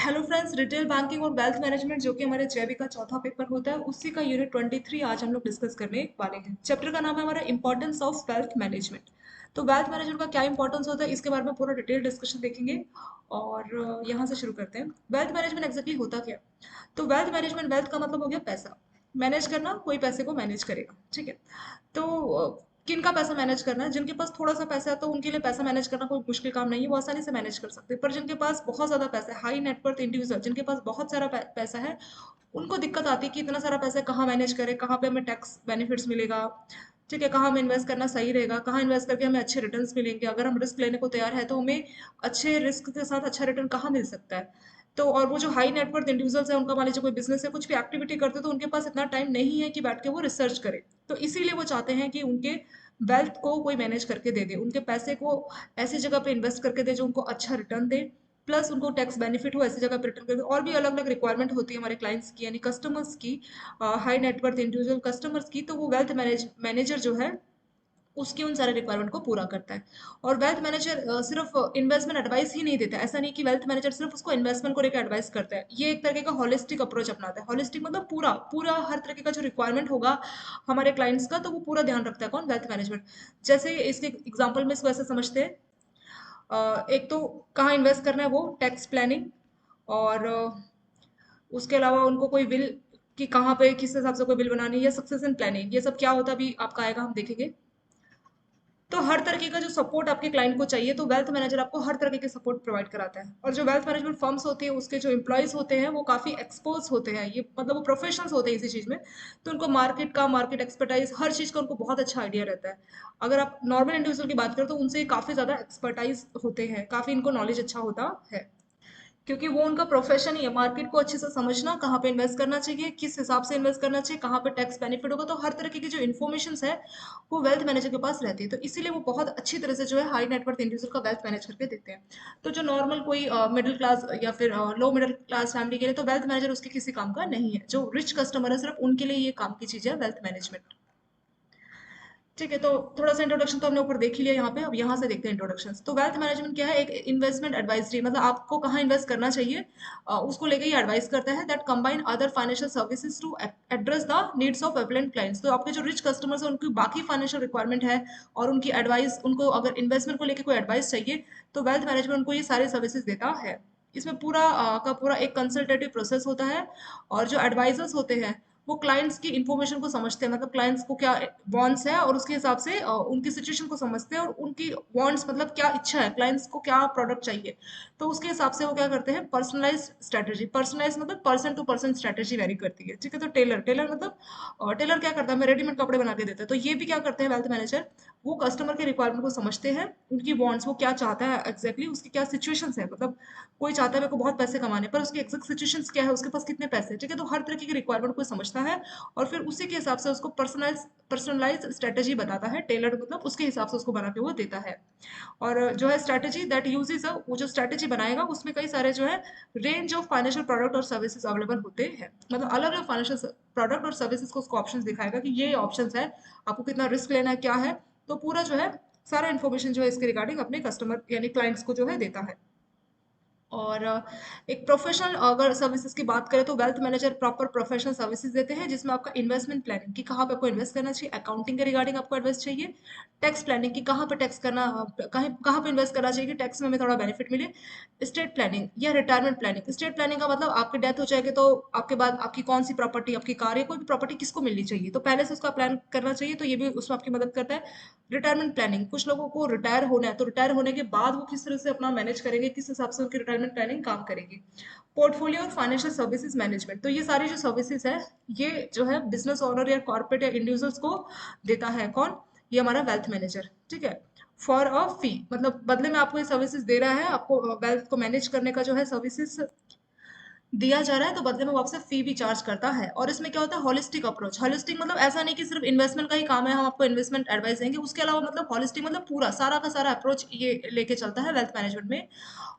Hello friends, retail banking और wealth management जो कि हमारे जेबी का चौथा पेपर होता है, उसी का यूनिट 23 आज हम लोग डिस्कस करने वाले हैं। चैप्टर का नाम है हमारा इंपॉर्टेंस ऑफ वेल्थ मैनेजमेंट। तो वेल्थ मैनेजमेंट का क्या इंपॉर्टेंस होता है, इसके बारे में पूरा डिटेल डिस्कशन देखेंगे। और यहाँ से शुरू करते हैं। वेल्थ मैनेजमेंट एग्जैक्टली होता क्या है? तो वेल्थ मैनेजमेंट, वेल्थ का मतलब हो गया पैसा मैनेज करना, कोई पैसे को मैनेज करेगा, ठीक है। तो किन का पैसा मैनेज करना है? जिनके पास थोड़ा सा पैसा है तो उनके लिए पैसा मैनेज करना कोई मुश्किल काम नहीं है, वो आसानी से मैनेज कर सकते हैं। पर जिनके पास बहुत ज़्यादा पैसा है, हाई नेटवर्थ इंडिविजुअल जिनके पास बहुत सारा पैसा है, उनको दिक्कत आती है कि इतना सारा पैसा कहाँ मैनेज करें, कहाँ पे हमें टैक्स बेनिफिट्स मिलेगा, ठीक है, कहाँ हमें इन्वेस्ट करना सही रहेगा, कहाँ इन्वेस्ट करके हमें अच्छे रिटर्न्स मिलेंगे, अगर हम रिस्क लेने को तैयार है तो हमें अच्छे रिस्क के साथ अच्छा रिटर्न कहाँ मिल सकता है। तो और वो जो हाई नेटवर्थ इंडिविजुअल्स है, उनका मान लीजिए कोई बिजनेस है, कुछ भी एक्टिविटी करते हैं, तो उनके पास इतना टाइम नहीं है कि बैठ के वो रिसर्च करे। तो इसीलिए वो चाहते हैं कि उनके वेल्थ को कोई मैनेज करके दे दे, उनके पैसे को ऐसी जगह पे इन्वेस्ट करके दे जो उनको अच्छा रिटर्न दे, प्लस उनको टैक्स बेनिफिट हो, ऐसी जगह पे रिटर्न करके। और भी अलग अलग रिक्वायरमेंट होती है हमारे क्लाइंट्स की, यानी कस्टमर्स की, हाई नेटवर्थ इंडिविजुअल कस्टमर्स की। तो वो वेल्थ मैनेजर जो है, उसकी उन सारे रिक्वायरमेंट को पूरा करता है। और वेल्थ मैनेजर सिर्फ इन्वेस्टमेंट एडवाइस ही नहीं देता है। ऐसा नहीं कि वेल्थ मैनेजर सिर्फ उसको इन्वेस्टमेंट को लेकर एडवाइस करता है, ये एक तरीके का होलिस्टिक अप्रोच अपनाता है। होलिस्टिक मतलब पूरा पूरा हर तरीके का जो रिक्वायरमेंट होगा हमारे क्लाइंट्स का, तो वो पूरा ध्यान रखता है कौन? Wealth management. जैसे इसके एग्जाम्पल में इसको ऐसे समझते हैं। एक तो कहाँ इन्वेस्ट करना है, वो टैक्स प्लानिंग। और उसके अलावा उनको कोई बिल कि कहाँ पे किस हिसाब से कोई बिल बनानी है, या सक्सेशन प्लानिंग, ये सब क्या होता है अभी आपका आएगा, हम देखेंगे। तो हर तरीके का जो सपोर्ट आपके क्लाइंट को चाहिए, तो वेल्थ मैनेजर आपको हर तरीके के सपोर्ट प्रोवाइड कराता है। और जो वेल्थ मैनेजमेंट फर्म्स होती है, उसके जो एम्प्लॉयज होते हैं वो काफी एक्सपर्ट्स होते हैं, ये मतलब वो प्रोफेशनल्स होते हैं इसी चीज में। तो उनको मार्केट एक्सपर्टाइज, हर चीज का उनको बहुत अच्छा आइडिया रहता है। अगर आप नॉर्मल इंडिविजुअल की बात करें तो उनसे काफी ज्यादा एक्सपर्टाइज होते हैं, काफी इनको नॉलेज अच्छा होता है, क्योंकि वो उनका प्रोफेशन ही है मार्केट को अच्छे से समझना, कहाँ पे इन्वेस्ट करना चाहिए, किस हिसाब से इन्वेस्ट करना चाहिए, कहाँ पे टैक्स बेनिफिट होगा। तो हर तरीके की जो इन्फॉर्मेशन है वो वेल्थ मैनेजर के पास रहती है। तो इसीलिए वो बहुत अच्छी तरह से जो है हाई नेटवर्थ इंडिविजुअल का वेल्थ मैनेज करके देते हैं। तो जो नॉर्मल कोई मिडिल क्लास या फिर लो मिडिल क्लास फैमिली के लिए तो वेल्थ मैनेजर उसके किसी काम का नहीं है। जो रिच कस्टमर है, सिर्फ उनके लिए ये काम की चीज है वेल्थ मैनेजमेंट। ठीक है, तो थोड़ा सा इंट्रोडक्शन तो हमने ऊपर देख ही लिया यहाँ पे, अब यहाँ से देखते हैं इंट्रोडक्शन। तो वेल्थ मैनेजमेंट क्या है? एक इन्वेस्टमेंट एडवाइजरी, मतलब आपको कहाँ इन्वेस्ट करना चाहिए उसको लेके ये एडवाइस करता है। That combine other financial services to address the needs of affluent clients. तो आपके जो रिच कस्टमर्स है, उनकी बाकी फाइनेंशियल रिक्वायरमेंट है, और उनकी एडवाइस, उनको अगर इन्वेस्टमेंट को लेकर कोई एडवाइस चाहिए, तो वेल्थ मैनेजमेंट उनको ये सारे सर्विसेज देता है। इसमें पूरा का पूरा एक कंसल्टेटिव प्रोसेस होता है। और जो एडवाइजर्स होते हैं, वो क्लाइंट्स की इन्फॉर्मेशन को समझते हैं, मतलब क्लाइंट्स को क्या वांट्स है, और उसके हिसाब से उनकी सिचुएशन को समझते हैं, और उनकी वांट्स मतलब क्या इच्छा है, क्लाइंट्स को क्या प्रोडक्ट चाहिए, तो उसके हिसाब से वो क्या करते हैं? पर्सनलाइज स्ट्रेटेजी, पर्सनलाइज मतलब person to person strategy vary करती है, ठीक है। तो टेलर टेलर मतलब टेलर क्या करता है? हमें रेडीमेड कपड़े बना के देता है। तो ये भी क्या करते हैं वेल्थ मैनेजर? वो कस्टमर के रिक्वायरमेंट को समझते हैं, उनकी वांट्स, वो क्या चाहता है एग्जैक्टली, उसकी क्या सिचुएशंस है। मतलब कोई चाहता है मेरे को बहुत पैसे कमाने, पर उसकी एग्जैक्ट सिचुएशंस क्या है, उसके पास कितने पैसे हैं, ठीक है। तो हर तरीके की रिक्वायरमेंट को समझता है, और फिर उसी के हिसाब से उसको पर्सनलाइज स्ट्रेटेजी बताता है। टेलर मतलब उसके हिसाब से उसको बना के वो देता है। और जो है स्ट्रेटेजी दैट यूजेस, वो जो स्ट्रेटेजी बनाएगा उसमें कई सारे जो है रेंज ऑफ फाइनेंशियल प्रोडक्ट और सर्विसेज अवेलेबल होते हैं। मतलब अलग अलग फाइनेंशियल प्रोडक्ट और सर्विसेज को उसको ऑप्शंस दिखाएगा कि ये ऑप्शंस है, आपको कितना रिस्क लेना है, क्या है। तो पूरा जो है सारा इन्फॉर्मेशन जो है इसके रिगार्डिंग अपने कस्टमर यानी क्लाइंट्स को जो है देता है। और एक प्रोफेशनल अगर सर्विसेज की बात करें, तो wealth manager proper professional services देते हैं, जिसमें आपका इन्वेस्टमेंट प्लानिंग कि कहाँ पे आपको इन्वेस्ट करना चाहिए, अकाउंटिंग के रिगार्डिंग आपको एडवाइस चाहिए, टैक्स प्लानिंग कि कहाँ पे टैक्स करना, कहीं कहाँ पे इन्वेस्ट करना चाहिए कि टैक्स में हमें थोड़ा बेनिफिट मिले, स्टेट प्लानिंग या रिटायरमेंट प्लानिंग। स्टेट प्लानिंग का मतलब आपकी डेथ हो जाएगी तो आपके बाद आपकी कौन सी प्रॉपर्टी, आपकी कार या कोई भी प्रॉपर्टी किसको मिलनी चाहिए, तो पहले से उसका प्लान करना चाहिए, तो ये भी उसमें आपकी मदद करता है। रिटायरमेंट प्लानिंग, कुछ लोगों को रिटायर होना है, तो रिटायर होने के बाद वो किस तरह से अपना मैनेज करेंगे, किस हिसाब से उनकी रिटायरमेंट प्लानिंग काम करेगी। पोर्टफोलियो और फाइनेंशियल सर्विसेज मैनेजमेंट, तो ये सारी जो सर्विसेज है, ये जो है बिजनेस ओनर या कॉर्पोरेट या इंडिविजुअल्स को देता है कौन? ये हमारा वेल्थ मैनेजर, ठीक है। फॉर अ फी, मतलब बदले में आपको ये सर्विसेज दे रहा है, आपको वेल्थ को मैनेज करने का जो है सर्विसेज दिया जा रहा है, तो बदले में वो आपसे फी भी चार्ज करता है। और इसमें क्या होता है? Holistic approach. होलिस्टिक मतलब ऐसा नहीं कि सिर्फ इन्वेस्टमेंट का ही काम है, हम आपको इन्वेस्टमेंट एडवाइस देंगे, उसके अलावा मतलब होलिस्टिक मतलब पूरा सारा का सारा अप्रोच ये लेके चलता है वेल्थ मैनेजमेंट में।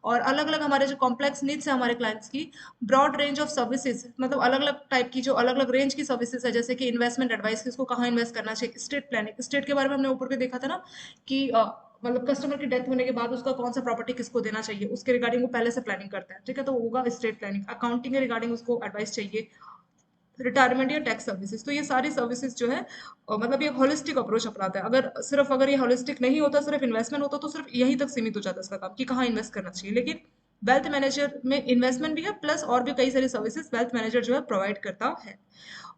और अलग अलग हमारे जो कॉम्प्लेक्स नीड्स है हमारे क्लाइंट्स की, ब्रॉड रेंज ऑफ सर्विसेज, मतलब अलग अलग टाइप की जो अलग अलग रेंज की सर्विसेज है, जैसे कि इन्वेस्टमेंट एडवाइस, किसको कहाँ इन्वेस्ट करना चाहिए, स्टेट प्लानिंग, स्टेट के बारे में हमने ऊपर भी देखा था ना कि मतलब कस्टमर की डेथ होने के बाद उसका कौन सा प्रॉपर्टी किसको देना चाहिए उसके रिगार्डिंग वो पहले से प्लानिंग करता है, ठीक है। तो होगा स्टेट प्लानिंग। अकाउंटिंग के रिगार्डिंग उसको एडवाइस चाहिए, रिटायरमेंट या टैक्स सर्विसेज। तो ये सारी सर्विसेज जो है मतलब ये होलिस्टिक अप्रोच अपनाता है। अगर ये होलिस्टिक नहीं होता, सिर्फ इन्वेस्टमेंट होता, तो सिर्फ यहीं तक सीमित हो जाता है इसका काम कि कहाँ इन्वेस्ट करना चाहिए। लेकिन वेल्थ मैनेजर में इन्वेस्टमेंट भी है, प्लस और भी कई सारी सर्विसेज वेल्थ मैनेजर जो है प्रोवाइड करता है।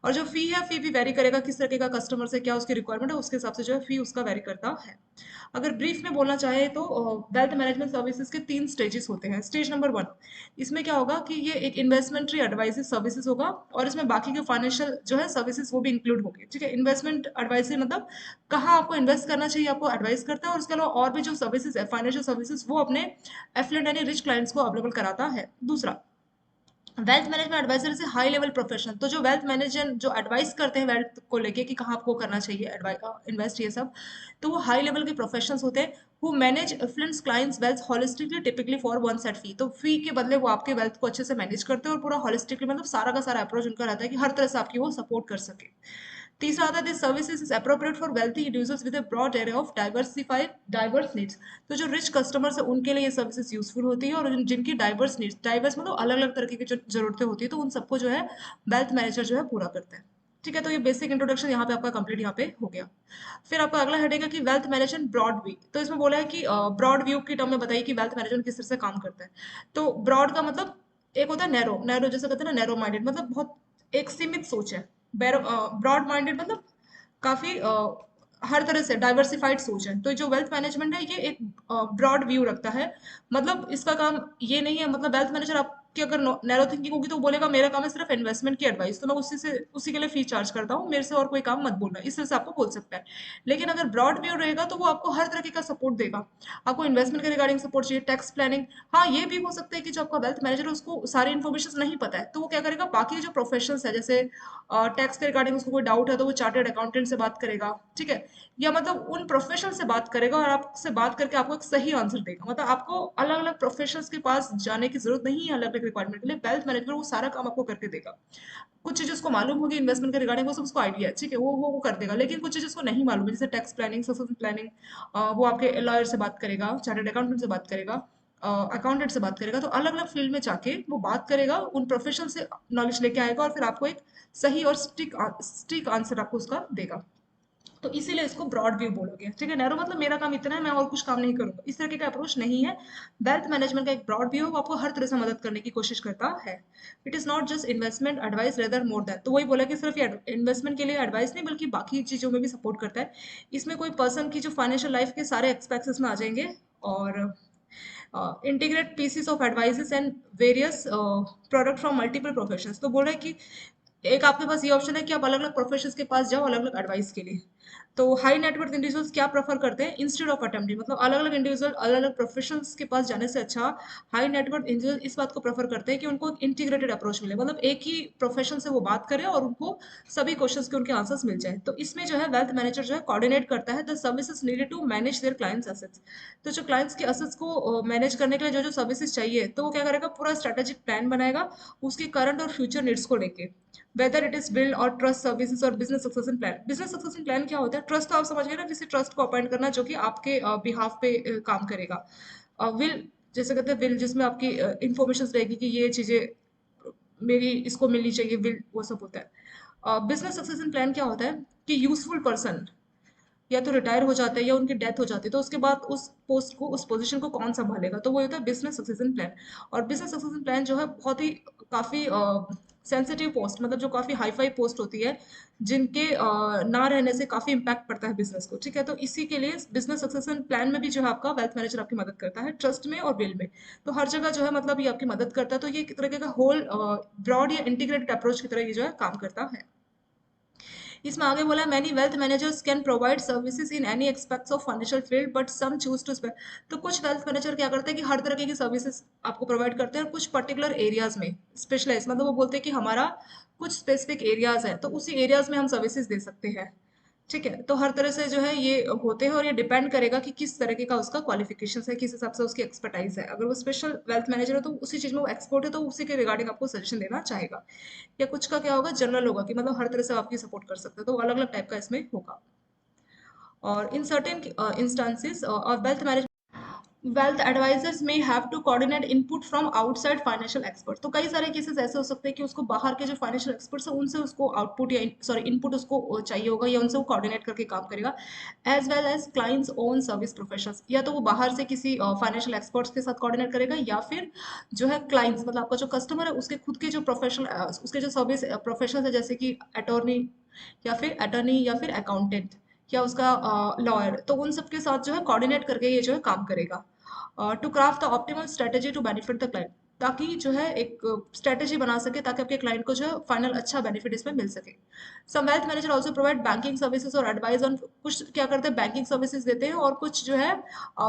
और जो फी है, फी भी वेरी करेगा किस तरीके का कस्टमर से क्या उसकी रिक्वायरमेंट है, उसके हिसाब से जो है फी उसका वेरी करता है। अगर ब्रीफ में बोलना चाहे तो वेल्थ मैनेजमेंट सर्विसेज के 3 स्टेजेस होते हैं। स्टेज नंबर 1, इसमें क्या होगा कि ये एक इन्वेस्टमेंट्री एडवाइजरी सर्विसेज होगा, और इसमें बाकी के फाइनेंशियल जो है सर्विसेज वो भी इंक्लूड होगी, ठीक है। इन्वेस्टमेंट एडवाइजरी मतलब कहाँ आपको इन्वेस्ट करना चाहिए आपको एडवाइस करता है, और उसके अलावा और भी जो सर्विसेज है फाइनेंशियल सर्विसेज वो अपने एफिलिएंट यानी रिच क्लाइंट्स को अवेलेबल कराता है। दूसरा, वेल्थ मैनेजमेंट एडवाइजर से हाई लेवल प्रोफेशनल, तो जो वेल्थ मैनेजर जो एडवाइस करते हैं वेल्थ को लेके कि कहाँ आपको करना चाहिए इन्वेस्ट ये सब, तो वो हाई लेवल के प्रोफेशनल्स होते हैं who manage influence clients wealth holistically typically for one set fee. तो फी के बदले वो आपके वेल्थ को अच्छे से मैनेज करते हैं और पूरा हॉलिस्टिकली मतलब सारा का सारा अप्रोच उनका रहता है कि हर तरह से आपकी वो सपोर्ट कर सके। तीसरा आता है this services is appropriate for wealthy individuals with a broad area of diversified diverse needs. तो जो रिच कस्टमर्स है उनके लिए ये सर्विसेज यूजफुल होती है, और जिनकी डाइवर्स नीड्स, डाइवर्स मतलब अलग अलग तरह की जो जरूरतें होती है, तो उन सबको जो है वेल्थ मैनेजर जो है पूरा करता है, ठीक है। तो ये बेसिक इंट्रोडक्शन यहाँ पे आपका कंप्लीट यहाँ पे हो गया। फिर आपका अगला हेड है कि वेल्थ मैनेजमेंट ब्रॉड व्यू। तो इसमें बोला है कि ब्रॉड व्यू की टर्म में बताइए कि वेल्थ मैनेजमेंट किस तरह से काम करता है। तो ब्रॉड का मतलब एक होता है नैरो, नैरो जैसे कहते हैं ना नैरो माइंडेड, मतलब बहुत एक सीमित सोच है। ब्रॉड माइंडेड मतलब काफी हर तरह से डाइवर्सिफाइड सोच है। तो जो वेल्थ मैनेजमेंट है ये एक ब्रॉड व्यू रखता है। मतलब इसका काम ये नहीं है, मतलब वेल्थ मैनेजर आपकी अगर नैरो थिंकिंग होगी तो वो बोलेगा मेरा काम है सिर्फ इन्वेस्टमेंट की एडवाइस, तो मैं उसी के लिए फी चार्ज करता हूँ, मेरे से और कोई काम मत बोलना, इस तरह से आपको बोल सकता है। लेकिन अगर ब्रॉड व्यू रहेगा तो वो आपको हर तरीके का सपोर्ट देगा। आपको इन्वेस्टमेंट के रिगार्डिंग सपोर्ट चाहिए, टैक्स प्लानिंग। हाँ, ये भी हो सकता है कि जो आपका वेल्थ मैनेजर है उसको सारी इन्फॉर्मेशन नहीं पता है, तो वो क्या करेगा बाकी जो प्रोफेशंस है जैसे टैक्स के रिगार्डिंग उसको कोई डाउट है तो वो चार्टर्ड अकाउंटेंट से बात करेगा, ठीक है। या मतलब उन प्रोफेशनल से बात करेगा और आपसे बात करके आपको एक सही आंसर देगा। मतलब आपको अलग अलग प्रोफेशनल्स के पास जाने की जरूरत नहीं है अलग अलग रिक्वायरमेंट के लिए, वेल्थ मैनेजमेंट वो सारा काम आपको करके देगा। कुछ चीजें उसको मालूम होगी इन्वेस्टमेंट के रिगार्डिंग, वो सब उसको आइडिया है, ठीक है, वो कर देगा। लेकिन कुछ चीजें उसको नहीं मालूम है जैसे टैक्स प्लानिंग, सक्सेशन प्लानिंग, वो आपके लॉयर से बात करेगा, चार्टर्ड अकाउंटेंट से बात करेगा, अकाउंटेंट से बात करेगा। तो अलग अलग फील्ड में जाके वो बात करेगा, उन प्रोफेशन से नॉलेज लेके आएगा और फिर आपको एक सही और स्टिक आंसर आपको उसका देगा। तो इसीलिए इसको ब्रॉड व्यू बोलोगे, ठीक है। नैरो मतलब मेरा काम इतना है, मैं और कुछ काम नहीं करूंगा, इस तरीके का अप्रोच नहीं है। वेल्थ मैनेजमेंट का एक ब्रॉड व्यू वो आपको हर तरह से मदद करने की कोशिश करता है। It is not just investment advice rather more than. तो वही बोला कि सिर्फ ये इन्वेस्टमेंट के लिए एडवाइस नहीं बल्कि बाकी चीजों में भी सपोर्ट करता है। इसमें कोई पर्सन की जो फाइनेंशियल लाइफ के सारे एक्सपेक्ट्स इसमें आ जाएंगे, और integrate pieces of advices and various product from multiple professions. तो बोल रहे हैं कि एक आपके पास ये ऑप्शन है कि आप अलग अलग प्रोफेशंस के पास जाओ अलग अलग एडवाइस के लिए। तो हाई नेटवर्थ इंडिविजुअल्स क्या प्रेफर करते हैं इंस्टेड ऑफ अटेम्प्टिंग, मतलब अलग अलग इंडिविजुअल अलग अलग प्रोफेशंस के पास जाने से अच्छा हाई नेटवर्थ इंडिविजुअल इस बात को प्रेफर करते हैं कि उनको एक इंटीग्रेटेड अप्रोच मिले, मतलब एक ही प्रोफेशन से वो बात करें और उनको सभी क्वेश्चंस के उनके आंसर्स मिल जाए। तो इसमें जो है वेल्थ मैनेजर जो है कोऑर्डिनेट करता है the services needed to manage their clients assets. तो जो क्लाइंट्स के एसेट्स को मैनेज करने के लिए जो जो सर्विसेज चाहिए तो वो क्या करेगा पूरा स्ट्रेटेजिक प्लान बनाएगा उसकी करंट और फ्यूचर नीड्स को लेके। वेदर इट इज बिल्ड और ट्रस्ट सर्विसेज और business succession plan. Business succession plan क्या होता है, ट्रस्ट तो आप समझ गए ना, किसी ट्रस्ट को अपॉइंट करना जो कि आपके बिहाफ पे काम करेगा। विल जैसे कहते हैं विल जिसमें आपकी इंफॉर्मेशन रहेगी कि ये चीजें मेरी इसको मिलनी चाहिए, विल वो सब होता है। बिजनेस सक्सेशन प्लान क्या होता है कि यूजफुल पर्सन या तो रिटायर हो जाता है या उनकी डेथ हो जाती है, तो उसके बाद उस पोस्ट को उस पोजीशन को कौन संभालेगा, तो वो होता है बिजनेस सक्सेशन प्लान। और बिजनेस सक्सेशन प्लान जो है बहुत ही काफी सेंसिटिव पोस्ट, मतलब जो काफी हाई फाई पोस्ट होती है जिनके ना रहने से काफी इम्पैक्ट पड़ता है बिजनेस को, ठीक है। तो इसी के लिए बिजनेस सक्सेशन प्लान में भी जो है आपका वेल्थ मैनेजर आपकी मदद करता है, ट्रस्ट में और विल में। तो हर जगह जो है मतलब ये आपकी मदद करता है। तो ये एक तरीके का होल ब्रॉड या इंटीग्रेटेड अप्रोच की तरह ये जो है काम करता है। इसमें आगे बोला many wealth managers can provide services in any expects of financial field but some choose to sped. तो कुछ वेल्थ मैनेजर क्या करते हैं कि हर तरह की सर्विसेज आपको प्रोवाइड करते हैं और कुछ पर्टिकुलर एरियाज में स्पेशलाइज, मतलब वो बोलते हैं कि हमारा कुछ स्पेसिफिक एरियाज है तो उसी एरियाज में हम सर्विसेज दे सकते हैं, ठीक है। तो हर तरह से जो है ये होते हैं और ये डिपेंड करेगा कि किस तरीके का उसका क्वालिफिकेशन है, किस हिसाब से उसकी एक्सपर्टाइज है। अगर वो स्पेशल वेल्थ मैनेजर है तो उसी चीज में वो एक्सपर्ट है तो उसी के रिगार्डिंग आपको सजेशन देना चाहेगा। या कुछ का क्या होगा जनरल होगा कि मतलब हर तरह से आपकी सपोर्ट कर सकते हैं, तो अलग अलग टाइप का इसमें होगा। और in certain instances of wealth advisers में have to coordinate input from outside financial expert. तो कई सारे केसेस ऐसे हो सकते हैं कि उसको बाहर के जो फाइनेंशियल एक्सपर्ट्स हैं उनसे उसको आउटपुट या सॉरी इनपुट उसको चाहिए होगा या उनसे वो कोऑर्डिनेट करके काम करेगा। As well as clients own service professionals, या तो वो बाहर से किसी फाइनेंशियल एक्सपर्ट्स के साथ कोऑर्डिनेट करेगा या फिर जो है क्लाइंट्स मतलब आपका जो कस्टमर है उसके खुद के जो प्रोफेशनल उसके जो सर्विस प्रोफेशनल है जैसे कि अटॉर्नी या फिर अकाउंटेंट या उसका लॉयर, तो उन सबके साथ जो है कोऑर्डिनेट करके ये जो है काम करेगा to craft the optimal strategy to benefit the client, ताकि जो है एक स्ट्रेटेजी बना सके ताकि आपके क्लाइंट को जो है फाइनल अच्छा बेनिफिट इसमें मिल सके। Some wealth manager also provide banking services और एडवाइस ऑन, कुछ क्या करते हैं बैंकिंग सर्विसेज देते हैं और कुछ जो है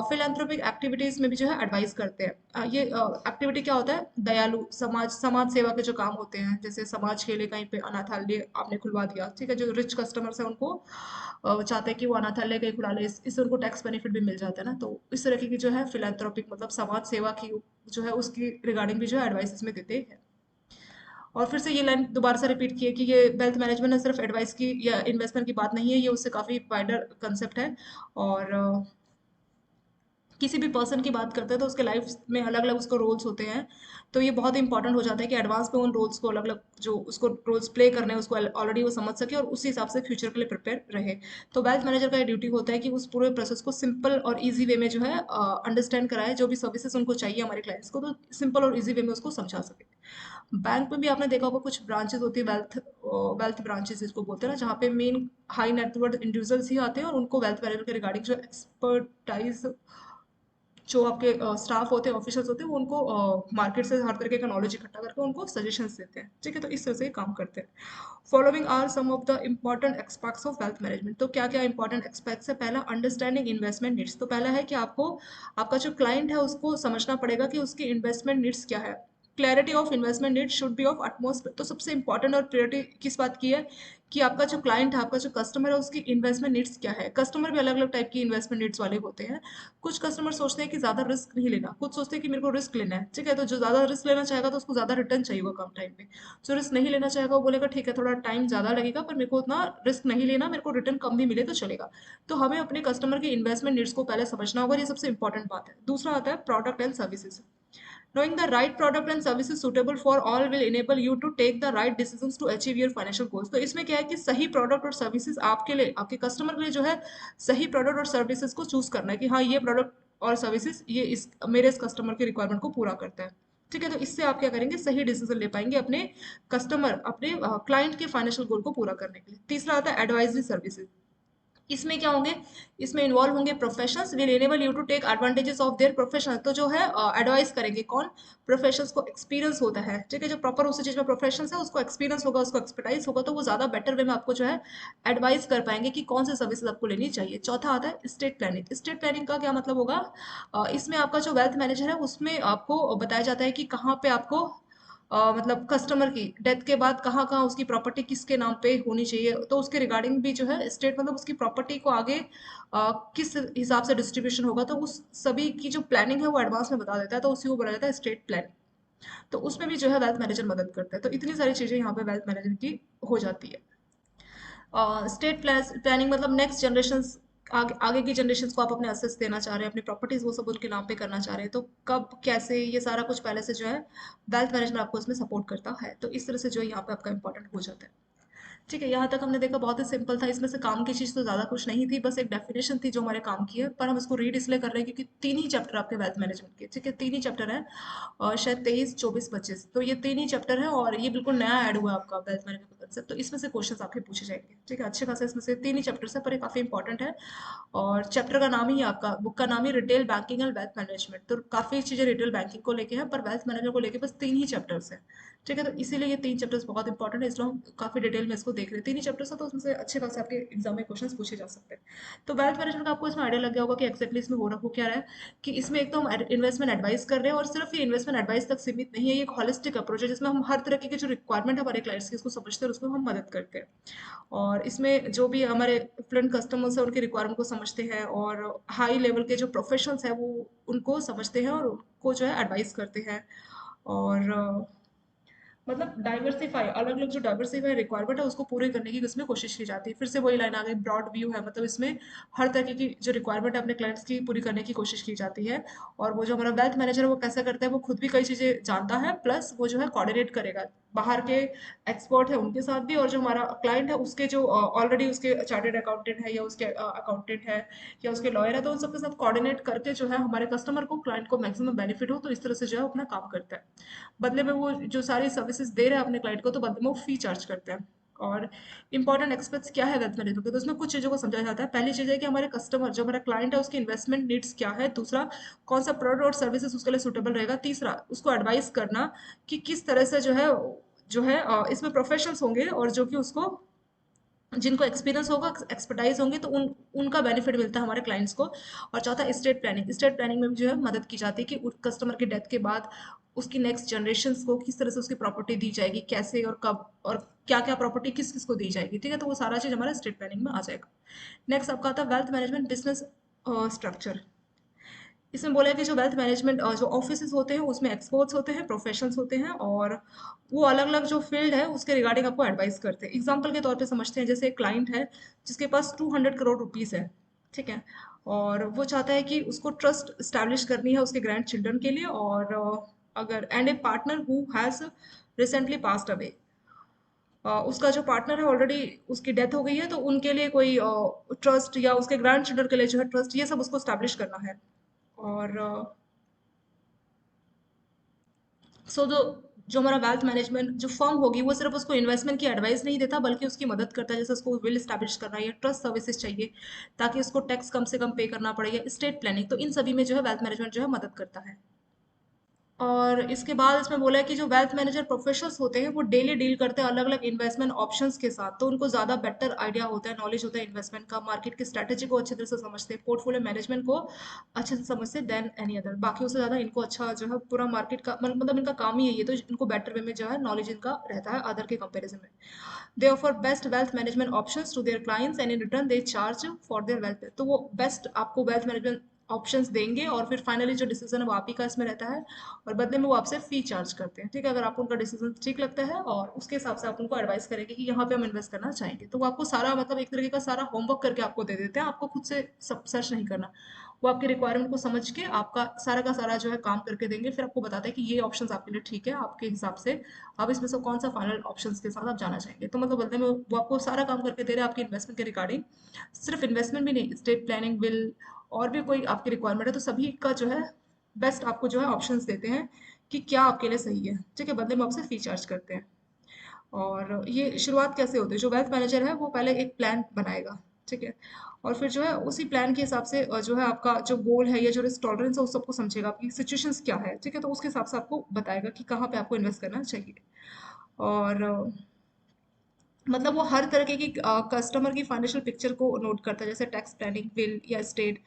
फिलेंथ्रोपिक एक्टिविटीज में भी जो है एडवाइस करते हैं। ये एक्टिविटी क्या होता है, दयालु समाज समाज सेवा के जो काम होते हैं, जैसे समाज के लिए कहीं पे अनाथालय आपने खुलवा दिया, ठीक है, जो रिच कस्टमर्स है उनको चाहते हैं कि वो अनाथालय कहीं खुला ले, इससे उनको टैक्स बेनिफिट भी मिल जाता है ना, तो इस तरह की जो है फिलेंथ्रोपिक मतलब समाज सेवा की जो है उसकी रिगार्डिंग भी जो है एडवाइस इसमें देते हैं। और फिर से ये लाइन दोबारा से रिपीट की है कि ये वेल्थ मैनेजमेंट है सिर्फ एडवाइस की या इन्वेस्टमेंट की बात नहीं है, ये उससे काफ़ी वाइडर कंसेप्ट है। और किसी भी पर्सन की बात करते हैं तो उसके लाइफ में अलग अलग उसको रोल्स होते हैं, तो ये बहुत इंपॉर्टेंट हो जाता है कि एडवांस में उन रोल्स को अलग अलग जो उसको रोल्स प्ले करने हैं उसको ऑलरेडी वो समझ सके और उसी हिसाब से फ्यूचर के लिए प्रिपेयर रहे। तो वेल्थ मैनेजर का ये ड्यूटी होता है कि उस पूरे प्रोसेस को सिंपल और ईजी वे में जो है अंडरस्टैंड कराए, जो भी सर्विसेज उनको चाहिए हमारे क्लाइंट्स को, तो सिंपल और ईजी वे में उसको समझा सके। बैंक में भी आपने देखा होगा कुछ ब्रांचेस होती है, वेल्थ ब्रांचेस जिसको बोलते हैं ना, जहाँ पे मेन हाई नेटवर्थ इंडिविजुअल्स ही आते हैं और उनको वेल्थ मैनेजर के रिगार्डिंग जो एक्सपर्टाइज जो आपके स्टाफ होते हैं ऑफिसर्स होते हैं वो उनको मार्केट से हर तरीके का नॉलेज इकट्ठा करके उनको सजेशंस देते हैं, ठीक है, तो इस तरह से ये काम करते हैं। Following are some of the important aspects of wealth management. तो क्या क्या इंपॉर्टेंट एस्पेक्ट्स है, पहला अंडरस्टैंडिंग इन्वेस्टमेंट नीड्स। तो पहला है कि आपको आपका जो क्लाइंट है उसको समझना पड़ेगा कि उसकी इन्वेस्टमेंट नीड्स क्या है। Clarity of investment need should be of utmost, तो सबसे इंपॉर्टेंट और प्रायोरिटी किस बात की है कि आपका जो क्लाइंट है आपका जो कस्टमर है उसकी इन्वेस्टमेंट नीड्स क्या है। कस्टमर भी अलग अलग टाइप की इन्वेस्टमेंट नीड्स वाले होते हैं। कुछ कस्टमर सोचते हैं कि ज्यादा रिस्क नहीं लेना, कुछ सोचते हैं कि मेरे को रिस्क लेना है, ठीक है, तो जो ज्यादा रिस्क लेना चाहेगा तो उसको ज्यादा रिटर्न चाहिए होगा कम टाइम में। जो रिस्क नहीं लेना चाहेगा वो बोलेगा ठीक है थोड़ा टाइम ज्यादा लगेगा पर मेरे को उतना रिस्क नहीं लेना, मेरे को रिटर्न कम भी मिले तो चलेगा। तो हमें अपने कस्टमर की इन्वेस्टमेंट नीड्स को पहले समझना होगा, ये सबसे इंपॉर्टेंट बात है। दूसरा आता है product and services. Knowing the right product and services suitable for all will enable you to take the right decisions to achieve your financial goals। तो इसमें क्या है कि सही प्रोडक्ट और सर्विसेज आपके लिए आपके कस्टमर के लिए जो है सही प्रोडक्ट और सर्विसेज को चूज करना है कि हाँ ये प्रोडक्ट और सर्विसेज ये इस कस्टमर के रिक्वायरमेंट को पूरा करता है, ठीक है, तो इससे आप क्या करेंगे सही डिसीजन ले पाएंगे अपने कस्टमर अपने क्लाइंट के फाइनेंशियल गोल को पूरा करने के लिए। तीसरा आता है एडवाइजरी सर्विसेज। इसमें क्या होंगे, इसमें इन्वॉल्व होंगे professionals will enable you to take advantages of their professional. तो जो है एडवाइस करेंगे कौन, प्रोफेशनल्स को एक्सपीरियंस होता है, ठीक है, जो प्रॉपर उस चीज में प्रोफेशनल्स है उसको एक्सपीरियंस होगा उसको एक्सपर्टाइज होगा, तो वो ज्यादा बेटर वे में आपको जो है एडवाइस कर पाएंगे कि कौन से सर्विसेज आपको लेनी चाहिए। चौथा आता है स्टेट प्लानिंग। स्टेट प्लानिंग का क्या मतलब होगा, इसमें आपका जो वेल्थ मैनेजर है उसमें आपको बताया जाता है कि कहाँ पे आपको मतलब कस्टमर की डेथ के बाद कहाँ कहाँ उसकी प्रॉपर्टी किसके नाम पे होनी चाहिए, तो उसके रिगार्डिंग भी जो है स्टेट मतलब उसकी प्रॉपर्टी को आगे किस हिसाब से डिस्ट्रीब्यूशन होगा, तो उस सभी की जो प्लानिंग है वो एडवांस में बता देता है, तो उसी को बोला जाता है स्टेट प्लानिंग। तो उसमें भी जो है वेल्थ मैनेजर मदद करता है, तो इतनी सारी चीजें यहाँ पे वेल्थ मैनेजर की हो जाती है। स्टेट प्लानिंग मतलब नेक्स्ट जनरेशन आगे की जनरेशन को आप अपने असेट्स देना चाह रहे हैं, अपनी प्रॉपर्टीज वो सब उनके नाम पे करना चाह रहे हैं, तो कब कैसे ये सारा कुछ पहले से जो है वेल्थ मैनेजमेंट आपको इसमें सपोर्ट करता है, तो इस तरह से जो है यहाँ पे आपका इंपॉर्टेंट हो जाता है। ठीक है, यहाँ तक हमने देखा बहुत ही सिंपल था, इसमें से काम की चीज़ तो ज़्यादा कुछ नहीं थी, बस एक डेफिनेशन थी जो हमारे काम की है, पर हम इसको रीड इसलिए कर रहे हैं क्योंकि तीन ही चैप्टर आपके वेल्थ मैनेजमेंट के, ठीक है, तीन ही चैप्टर है और शायद 23, 24, 25, तो ये तीन ही चैप्टर है और ये बिल्कुल नया ऐड हुआ है आपका वेल्थ मैनेजमेंट का कंसेप्ट, तो इसमें से क्वेश्चन आपके पूछे जाएंगे, ठीक है, अच्छे खासे इसमें से तीन ही चैप्टर्स है पर ये काफ़ी इंपॉर्टेंट है। और चैप्टर का नाम ही है आपका बुक का नाम ही retail banking and wealth management, तो काफ़ी चीज़ें रिटेल बैंकिंग को लेके हैं पर वेल्थ मैनेजमेंट को लेके बस तीन ही चैप्टर्स है, ठीक है, तो इसीलिए ये तीन चैप्टर्स बहुत इंपॉर्टेंट है, इसलिए हम काफी डिटेल में इसको देख रहे हैं। तीन ही चैप्टर्स है तो उसमें से अच्छे खासे आपके एग्जाम में क्वेश्चंस पूछे जा सकते हैं। तो वेल्थ मैनेजमेंट का आपको इसमें आइडिया लग गया होगा कि एक्जैक्टली इसमें हो क्या रहा है, कि इसमें एक तो हम इन्वेस्टमेंट एडवाइस कर रहे हैं और सिर्फ ये इन्वेस्टमेंट एडवाइस तक सीमित नहीं है, ये एक हॉलिस्टिक अप्रोच है जिसमें हम हर तरह की जो रिक्वायरमेंट है हमारे क्लाइंट्स की उसको समझते हैं और उसको हम मदद करते हैं। और इसमें जो भी हमारे फ्लुएंट कस्टमर्स हैं उनकी रिक्वायरमेंट को समझते हैं और हाई लेवल के जो प्रोफेशनल्स हैं वो उनको समझते हैं और उनको जो है एडवाइस करते हैं। और मतलब डाइवर्सिफाई, अलग अलग जो डाइवर्सिफाई रिक्वायरमेंट है उसको पूरे करने की इसमें कोशिश की जाती है। फिर से वही लाइन आ गई, ब्रॉड व्यू है, मतलब इसमें हर तरह की जो रिक्वायरमेंट है अपने क्लाइंट्स की पूरी करने की कोशिश की जाती है। और वो जो हमारा वेल्थ मैनेजर है वो कैसा करता है, वो खुद भी कई चीज़ें जानता है, प्लस वो जो है कोऑर्डिनेट करेगा बाहर के एक्सपर्ट है उनके साथ भी, और जो हमारा क्लाइंट है उसके जो ऑलरेडी उसके चार्टेड अकाउंटेंट है या उसके अकाउंटेंट है या उसके लॉयर है, तो उन सबके साथ कोऑर्डिनेट करके जो है हमारे कस्टमर को, क्लाइंट को मैक्सिमम बेनिफिट हो, तो इस तरह से जो है अपना काम करता है। बदले में वो जो सारी सर्विसेज दे रहे हैं अपने क्लाइंट को, तो बदले में वो फी चार्ज करते हैं। और इंपॉर्टेंट एक्सपेक्ट्स क्या है वेल्थ मैनेजमेंट के, तो उसमें कुछ चीज़ों को समझा जाता है। पहली चीज़ है कि हमारे कस्टमर, जो हमारा क्लाइंट है, उसकी इन्वेस्टमेंट नीड्स क्या है। दूसरा, कौन सा प्रोडक्ट और सर्विसेज उसके लिए सूटेबल रहेगा। तीसरा, उसको एडवाइस करना कि किस तरह से जो है इसमें प्रोफेशनल्स होंगे और जो कि उसको, जिनको एक्सपीरियंस होगा, एक्सपर्टाइज होंगे, तो उनका बेनिफिट मिलता है हमारे क्लाइंट्स को। और चौथा, स्टेट प्लानिंग। स्टेट प्लानिंग में भी जो है मदद की जाती है कि उस कस्टमर के डेथ के बाद उसकी नेक्स्ट जनरेशन्स को किस तरह से उसकी प्रॉपर्टी दी जाएगी, कैसे और कब, और क्या क्या प्रॉपर्टी किस किस को दी जाएगी। ठीक है, तो वो सारा चीज़ हमारा स्टेट प्लानिंग में आ जाएगा। नेक्स्ट आपका आता है वेल्थ मैनेजमेंट बिजनेस स्ट्रक्चर। इसमें बोला है कि जो वेल्थ मैनेजमेंट जो ऑफिसेज होते हैं उसमें एक्सपर्ट्स होते हैं, प्रोफेशनल्स होते हैं, और वो अलग अलग जो फील्ड है उसके रिगार्डिंग आपको एडवाइस करते हैं। एग्जांपल के तौर पे समझते हैं, जैसे एक क्लाइंट है जिसके पास 200 करोड़ रुपीस है। ठीक है, और वो चाहता है कि उसको ट्रस्ट स्टैब्लिश करनी है उसके ग्रैंड चिल्ड्रन के लिए, और अगर and A partner who has recently passed away, उसका जो पार्टनर है ऑलरेडी उसकी डेथ हो गई है, तो उनके लिए कोई ट्रस्ट, या उसके ग्रैंड चिल्ड्रन के लिए जो है ट्रस्ट, ये सब उसको स्टैब्लिश करना है। और सो जो हमारा वेल्थ मैनेजमेंट जो फर्म होगी, वो सिर्फ उसको इन्वेस्टमेंट की एडवाइस नहीं देता, बल्कि उसकी मदद करता है। जैसे उसको विल स्टैब्लिश करना है या ट्रस्ट सर्विसेज चाहिए ताकि उसको टैक्स कम से कम पे करना पड़े, या स्टेट प्लानिंग, तो इन सभी में जो है वेल्थ मैनेजमेंट जो है मदद करता है। और इसके बाद इसमें बोला है कि जो वेल्थ मैनेजर प्रोफेशनल्स होते हैं वो डेली डील करते हैं अलग अलग इन्वेस्टमेंट ऑप्शंस के साथ, तो उनको ज़्यादा बेटर आइडिया होता है, नॉलेज होता है इन्वेस्टमेंट का, मार्केट की स्ट्रैटेजी को अच्छी तरह से समझते हैं, पोर्टफोलियो मैनेजमेंट को अच्छे से समझते हैं देन एनी अदर। बाकी उससे ज़्यादा इनको अच्छा जो है पूरा मार्केट का मतलब इनका काम ही यही है, तो इनको बेटर वे में जो है नॉलेज इनका रहता है अदर के कंपेरिजन में। They offer best wealth management options to their clients and in return they charge for their wealth, तो वो बेस्ट आपको वेल्थ मैनेजमेंट ऑप्शंस देंगे, और फिर फाइनली जो डिसीजन है वो आप ही का इसमें रहता है, और बदले में वो आपसे फी चार्ज करते हैं। ठीक है, अगर आपको उनका डिसीजन ठीक लगता है और उसके हिसाब से आप उनको एडवाइस करेंगे कि यहाँ पे हम इन्वेस्ट करना चाहेंगे, तो वो आपको सारा मतलब एक तरीके का सारा होमवर्क करके आपको दे देते हैं, आपको खुद से सब सर्च नहीं करना। वो आपकी रिक्वायरमेंट को समझ के आपका सारा का सारा जो है काम करके देंगे, फिर आपको बताते हैं कि ये ऑप्शंस आपके लिए ठीक है, आपके हिसाब से आप इसमें से कौन सा फाइनल ऑप्शंस के साथ आप जाना चाहेंगे। तो मतलब बदले में वो आपको सारा काम करके दे रहे हैं आपकी इन्वेस्टमेंट के रिगार्डिंग। सिर्फ इन्वेस्टमेंट भी नहीं, स्टेट प्लानिंग, विल, और भी कोई आपकी रिक्वायरमेंट है, तो सभी का जो है बेस्ट आपको जो है ऑप्शंस देते हैं कि क्या आपके लिए सही है। ठीक है, बदले में आपसे फी चार्ज करते हैं। और ये शुरुआत कैसे होती है, जो वेल्थ मैनेजर है वो पहले एक प्लान बनाएगा। ठीक है, और फिर जो है उसी प्लान के हिसाब से जो है आपका जो गोल है या जो रिस्क टॉलरेंस है उस सबको समझेगा, आपकी सिचुएशंस क्या है। ठीक है, तो उसके हिसाब से आपको बताएगा कि कहाँ पे आपको इन्वेस्ट करना चाहिए। और मतलब वो हर तरीके की कस्टमर की फाइनेंशियल पिक्चर को नोट करता है, जैसे टैक्स प्लानिंग, विल या स्टेट,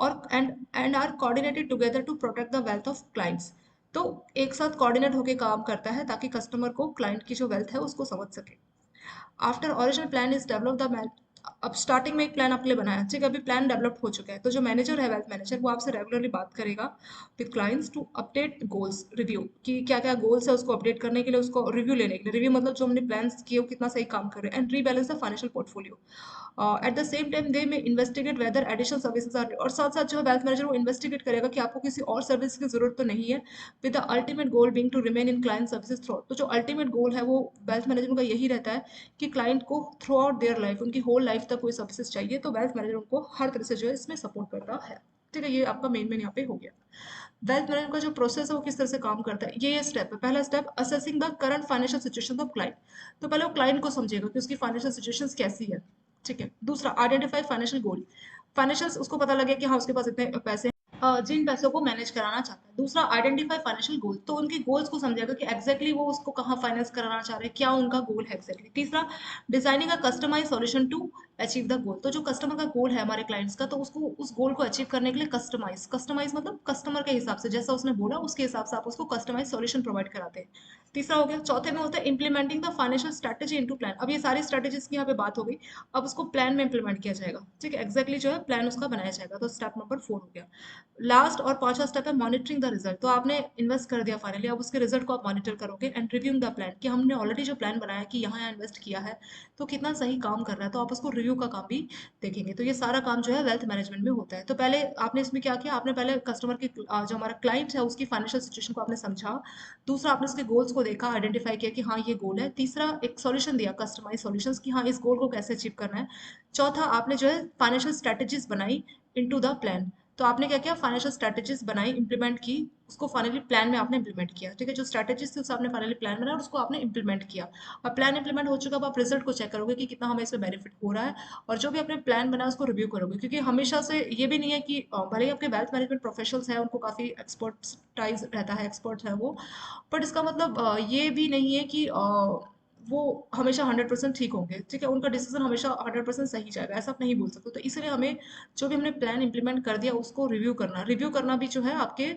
और and are coordinated together to protect the wealth of clients. तो एक साथ कोऑर्डिनेट होकर काम करता है ताकि कस्टमर को क्लाइंट की जो वेल्थ है उसको समझ सके। After original plan is develop the, अब स्टार्टिंग में एक प्लान आपके लिए बनाया, ठीक है, अभी प्लान डेवलप हो चुका है, तो जो मैनेजर है वेल्थ मैनेजर वो आपसे रेगुलरली बात करेगा with clients to update goals review, कि क्या क्या गोल्स है उसको अपडेट करने के लिए, उसको रिव्यू लेने के लिए, रिव्यू मतलब जो हमने प्लान्स किए वो कितना सही काम कर रहे हैं, and rebalance the financial portfolio. At the same time they may investigate whether additional services are, और साथ साथ जो है वेल्थ मैनेजर वो इन्वेस्टिगेट करेगा कि आपको किसी और सर्विस की जरूरत तो नहीं है, with the ultimate goal being to remain in client services through. तो जो अल्टीमेट गोल है वो वेल्थ मैनेजर का यही रहता है कि क्लाइंट को थ्रू आउट देयर लाइफ, उनकी होल लाइफ तक कोई सर्विसेज चाहिए, तो वेल्थ मैनेजर उनको हर तरह से जो है इसमें सपोर्ट करता है। ठीक है, ये आपका मेन यहाँ पे हो गया। वेल्थ मैनेजमेंट का जो प्रोसेस है वो किस तरह से काम करता है, ये स्टेप है। पहला step, assessing the current financial situation of client, तो पहले वो क्लाइंट को समझेगा कि उसकी फाइनेंशियल सिचुएशन कैसी है। ठीक है, दूसरा, आइडेंटिफाई फाइनेंशियल गोल, फाइनेंशियल उसको पता लगे कि हाँ उसके पास इतने पैसे जिन पैसों को मैनेज कराना चाहता है। दूसरा, आइडेंटिफाई फाइनेंशियल गोल, तो उनके गोल्स को समझेगा कि एग्जैक्टली वो उसको कहाँ फाइनेंस कराना चाह रहे हैं, क्या उनका गोल है एग्जैक्टली। तीसरा, designing a customise solution to achieve the goal. तो जो कस्टमर का गोल है हमारे क्लाइंट्स का, तो उसको उस गोल को अचीव करने के लिए कस्टमाइज, कस्टमाइज मतलब कस्टमर के हिसाब से जैसा उसने बोला उसके हिसाब से आप उसको कस्टमाइज सॉल्यूशन प्रोवाइड कराते हैं। तीसरा हो गया। चौथे में होता है implementing the financial strategy into plan. अब ये सारी स्ट्रेटेजीज की यहाँ पे बात हो गई, अब उसको प्लान में इंप्लीमेंट किया जाएगा। ठीक है, एक्जैक्टली जो है प्लान उसका बनाया जाएगा। तो स्टेप नंबर 4 हो गया। लास्ट और पांचवा स्टेप है मॉनिटरिंग द रिजल्ट। तो आपने इन्वेस्ट कर दिया फाइनली, अब उसके रिजल्ट को आप मॉनिटर करोगे एंड रिव्यूइंग द प्लान, कि हमने ऑलरेडी जो प्लान बनाया कि यहाँ यहाँ इन्वेस्ट किया है तो कितना सही काम कर रहा है, तो आप उसको रिव्यू का काम भी देखेंगे। तो ये सारा काम जो है वेल्थ मैनेजमेंट में होता है। तो पहले आपने इसमें क्या किया, आपने पहले कस्टमर की जो हमारा क्लाइंट है उसकी फाइनेंशियल सिचुएशन को आपने समझा। दूसरा, आपने उसके गोल्स को देखा, आइडेंटिफाई किया कि हाँ ये गोल है। तीसरा, एक सॉल्यूशन दिया, कस्टमाइज सॉल्यूशंस, कि हाँ इस गोल को कैसे अचीव करना है। चौथा, आपने जो है फाइनेंशियल स्ट्रेटेजीज बनाई इनटू द प्लान। तो आपने क्या किया, फाइनेंशियल स्ट्रेटेजीज बनाई, इंप्लीमेंट की, उसको फाइनली प्लान में आपने इंप्लीमेंट किया। ठीक है, जो स्ट्रेटेजीज थी उससे आपने फाइनली प्लान बनाया और उसको आपने इंप्लीमेंट किया। अब प्लान इंप्लीमेंट हो चुका, अब आप रिजल्ट को चेक करोगे कि कितना हमें इसमें बेनिफिट हो रहा है, और जो भी आपने प्लान बनाया उसको रिव्यू करोगे। क्योंकि हमेशा से ये भी नहीं है कि भले ही आपके वेल्थ मैनेजमेंट प्रोफेशनल्स हैं, उनको काफ़ी एक्सपर्टाइज रहता है, एक्सपर्ट है वो, बट इसका मतलब ये भी नहीं है कि वो हमेशा 100% ठीक होंगे। ठीक है, उनका डिसीजन हमेशा 100% सही जाएगा, ऐसा आप नहीं बोल सकते। तो इसलिए हमें जो भी हमने प्लान इंप्लीमेंट कर दिया उसको रिव्यू करना भी जो है आपके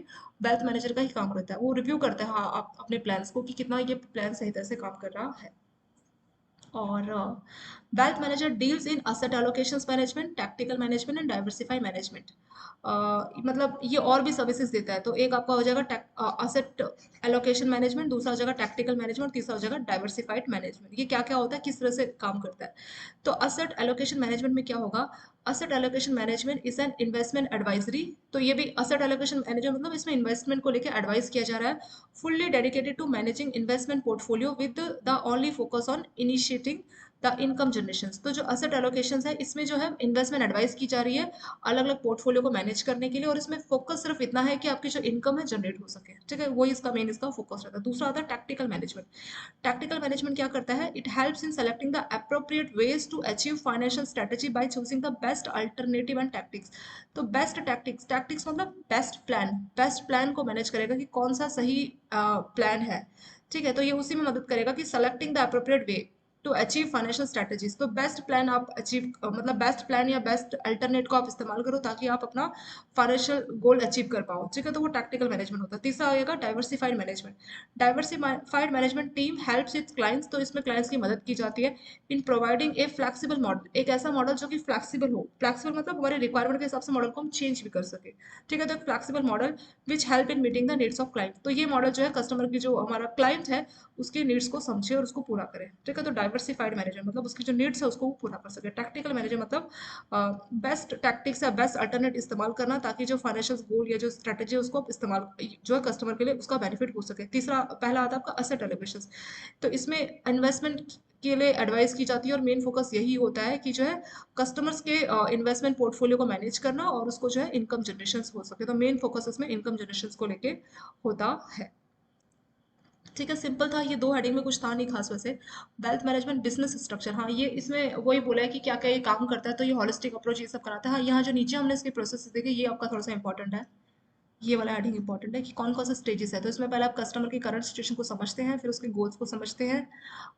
वेल्थ मैनेजर का ही काम रहता है। वो रिव्यू करता है, हाँ, आप अपने प्लान्स को कि कितना ये प्लान सही तरह से काम कर रहा है। और wealth manager deals in asset allocations management, tactical management and diversify management. मतलब ये और भी सर्विसेज देता है। तो एक आपका हो जाएगा असेट एलोकेशन मैनेजमेंट, दूसरा हो जाएगा टैक्टिकल मैनेजमेंट, तीसरा हो जाएगा डाइवर्सिफाइड मैनेजमेंट। ये क्या क्या होता है, किस तरह से काम करता है। तो असेट एलोकेशन मैनेजमेंट में क्या होगा, asset allocation management is an investment advisory. तो ये भी असेट एलोकेशन मैनेजर मतलब इसमें इन्वेस्टमेंट को लेकर एडवाइस किया जा रहा है। Fully dedicated to managing investment portfolio with the only focus on initiating the income generation. तो जो असेट एलोकेशन है इसमें जो है इन्वेस्टमेंट एडवाइस की जा रही है अलग अलग पोर्टफोलियो को मैनेज करने के लिए, और इसमें फोकस सिर्फ इतना है कि आपकी जो इनकम है जनरेट हो सके। ठीक है, वही इसका मेन इसका फोकस रहता है। दूसरा आता है टैक्टिकल मैनेजमेंट। टैक्टिकल मैनेजमेंट क्या करता है, it helps in selecting the appropriate ways to achieve financial strategy by choosing the best alternative and tactics. तो बेस्ट टैक्टिक्स, टैक्टिक्स मतलब बेस्ट प्लान को मैनेज करेगा कि कौन सा सही प्लान है। ठीक है, तो ये उसी में मदद करेगा कि selecting the appropriate way to achieve financial strategies. तो बेस्ट प्लान आप अचीव मतलब बेस्ट प्लान या बेस्ट अल्टरनेट को आप इस्तेमाल करो ताकि आप अपना फाइनेंशियल गोल अचीव कर पाओ। ठीक है, तो वो टैक्टिकल मैनेजमेंट होता है। तीसरा आएगा diversified management. Diversified management team helps it's clients. तो इसमें क्लाइंट्स की मदद की जाती है in providing A flexible model, एक ऐसा मॉडल जो कि फ्लेक्सिबल हो। फ्लेक्सिबल मतलब हमारे रिक्वायरमेंट के हिसाब से मॉडल को हम चेंज भी कर सके। ठीक है, तो एक flexible model which help in meeting the needs of client. तो ये मॉडल जो है कस्टमर की जो हमारा क्लाइंट है उसके नीड्स को समझे और उसको पूरा करे। ठीक है, तो डाइवर्सिफाइड मैनेजर मतलब उसकी जो नीड्स है उसको वो पूरा कर सके। टैक्टिकल मैनेजर मतलब बेस्ट टैक्टिक्स या बेस्ट अल्टरनेट इस्तेमाल करना ताकि जो फाइनेंशियल गोल या जो स्ट्रेटेजी है उसको इस्तेमाल जो है कस्टमर के लिए उसका बेनिफिट हो सके। तीसरा, पहला आता है आपका असेट एलोकेशन। तो इसमें इन्वेस्टमेंट के लिए एडवाइस की जाती है और मेन फोकस यही होता है कि जो है कस्टमर्स के इन्वेस्टमेंट पोर्टफोलियो को मैनेज करना और उसको जो है इनकम जनरेशन हो सके। तो मेन फोकस इसमें इनकम जनरेशन को लेके होता है। ठीक है, सिंपल था, ये दो हेडिंग में कुछ था नहीं खास वैसे। वेल्थ मैनेजमेंट बिजनेस स्ट्रक्चर, हाँ ये इसमें वही बोला है कि क्या क्या ये काम करता है, तो ये हॉलिस्टिक अप्रोच ये सब कराता है। हाँ, यहाँ जो नीचे हमने इसके प्रोसेस देखे ये आपका थोड़ा सा इंपॉर्टेंट है। ये वाला हेडिंग इंपॉर्टेंट है कि कौन कौन से स्टेजेस है। तो इसमें पहले आप कस्टमर की करंट सिचुएशन को समझते हैं, फिर उसके गोल्स को समझते हैं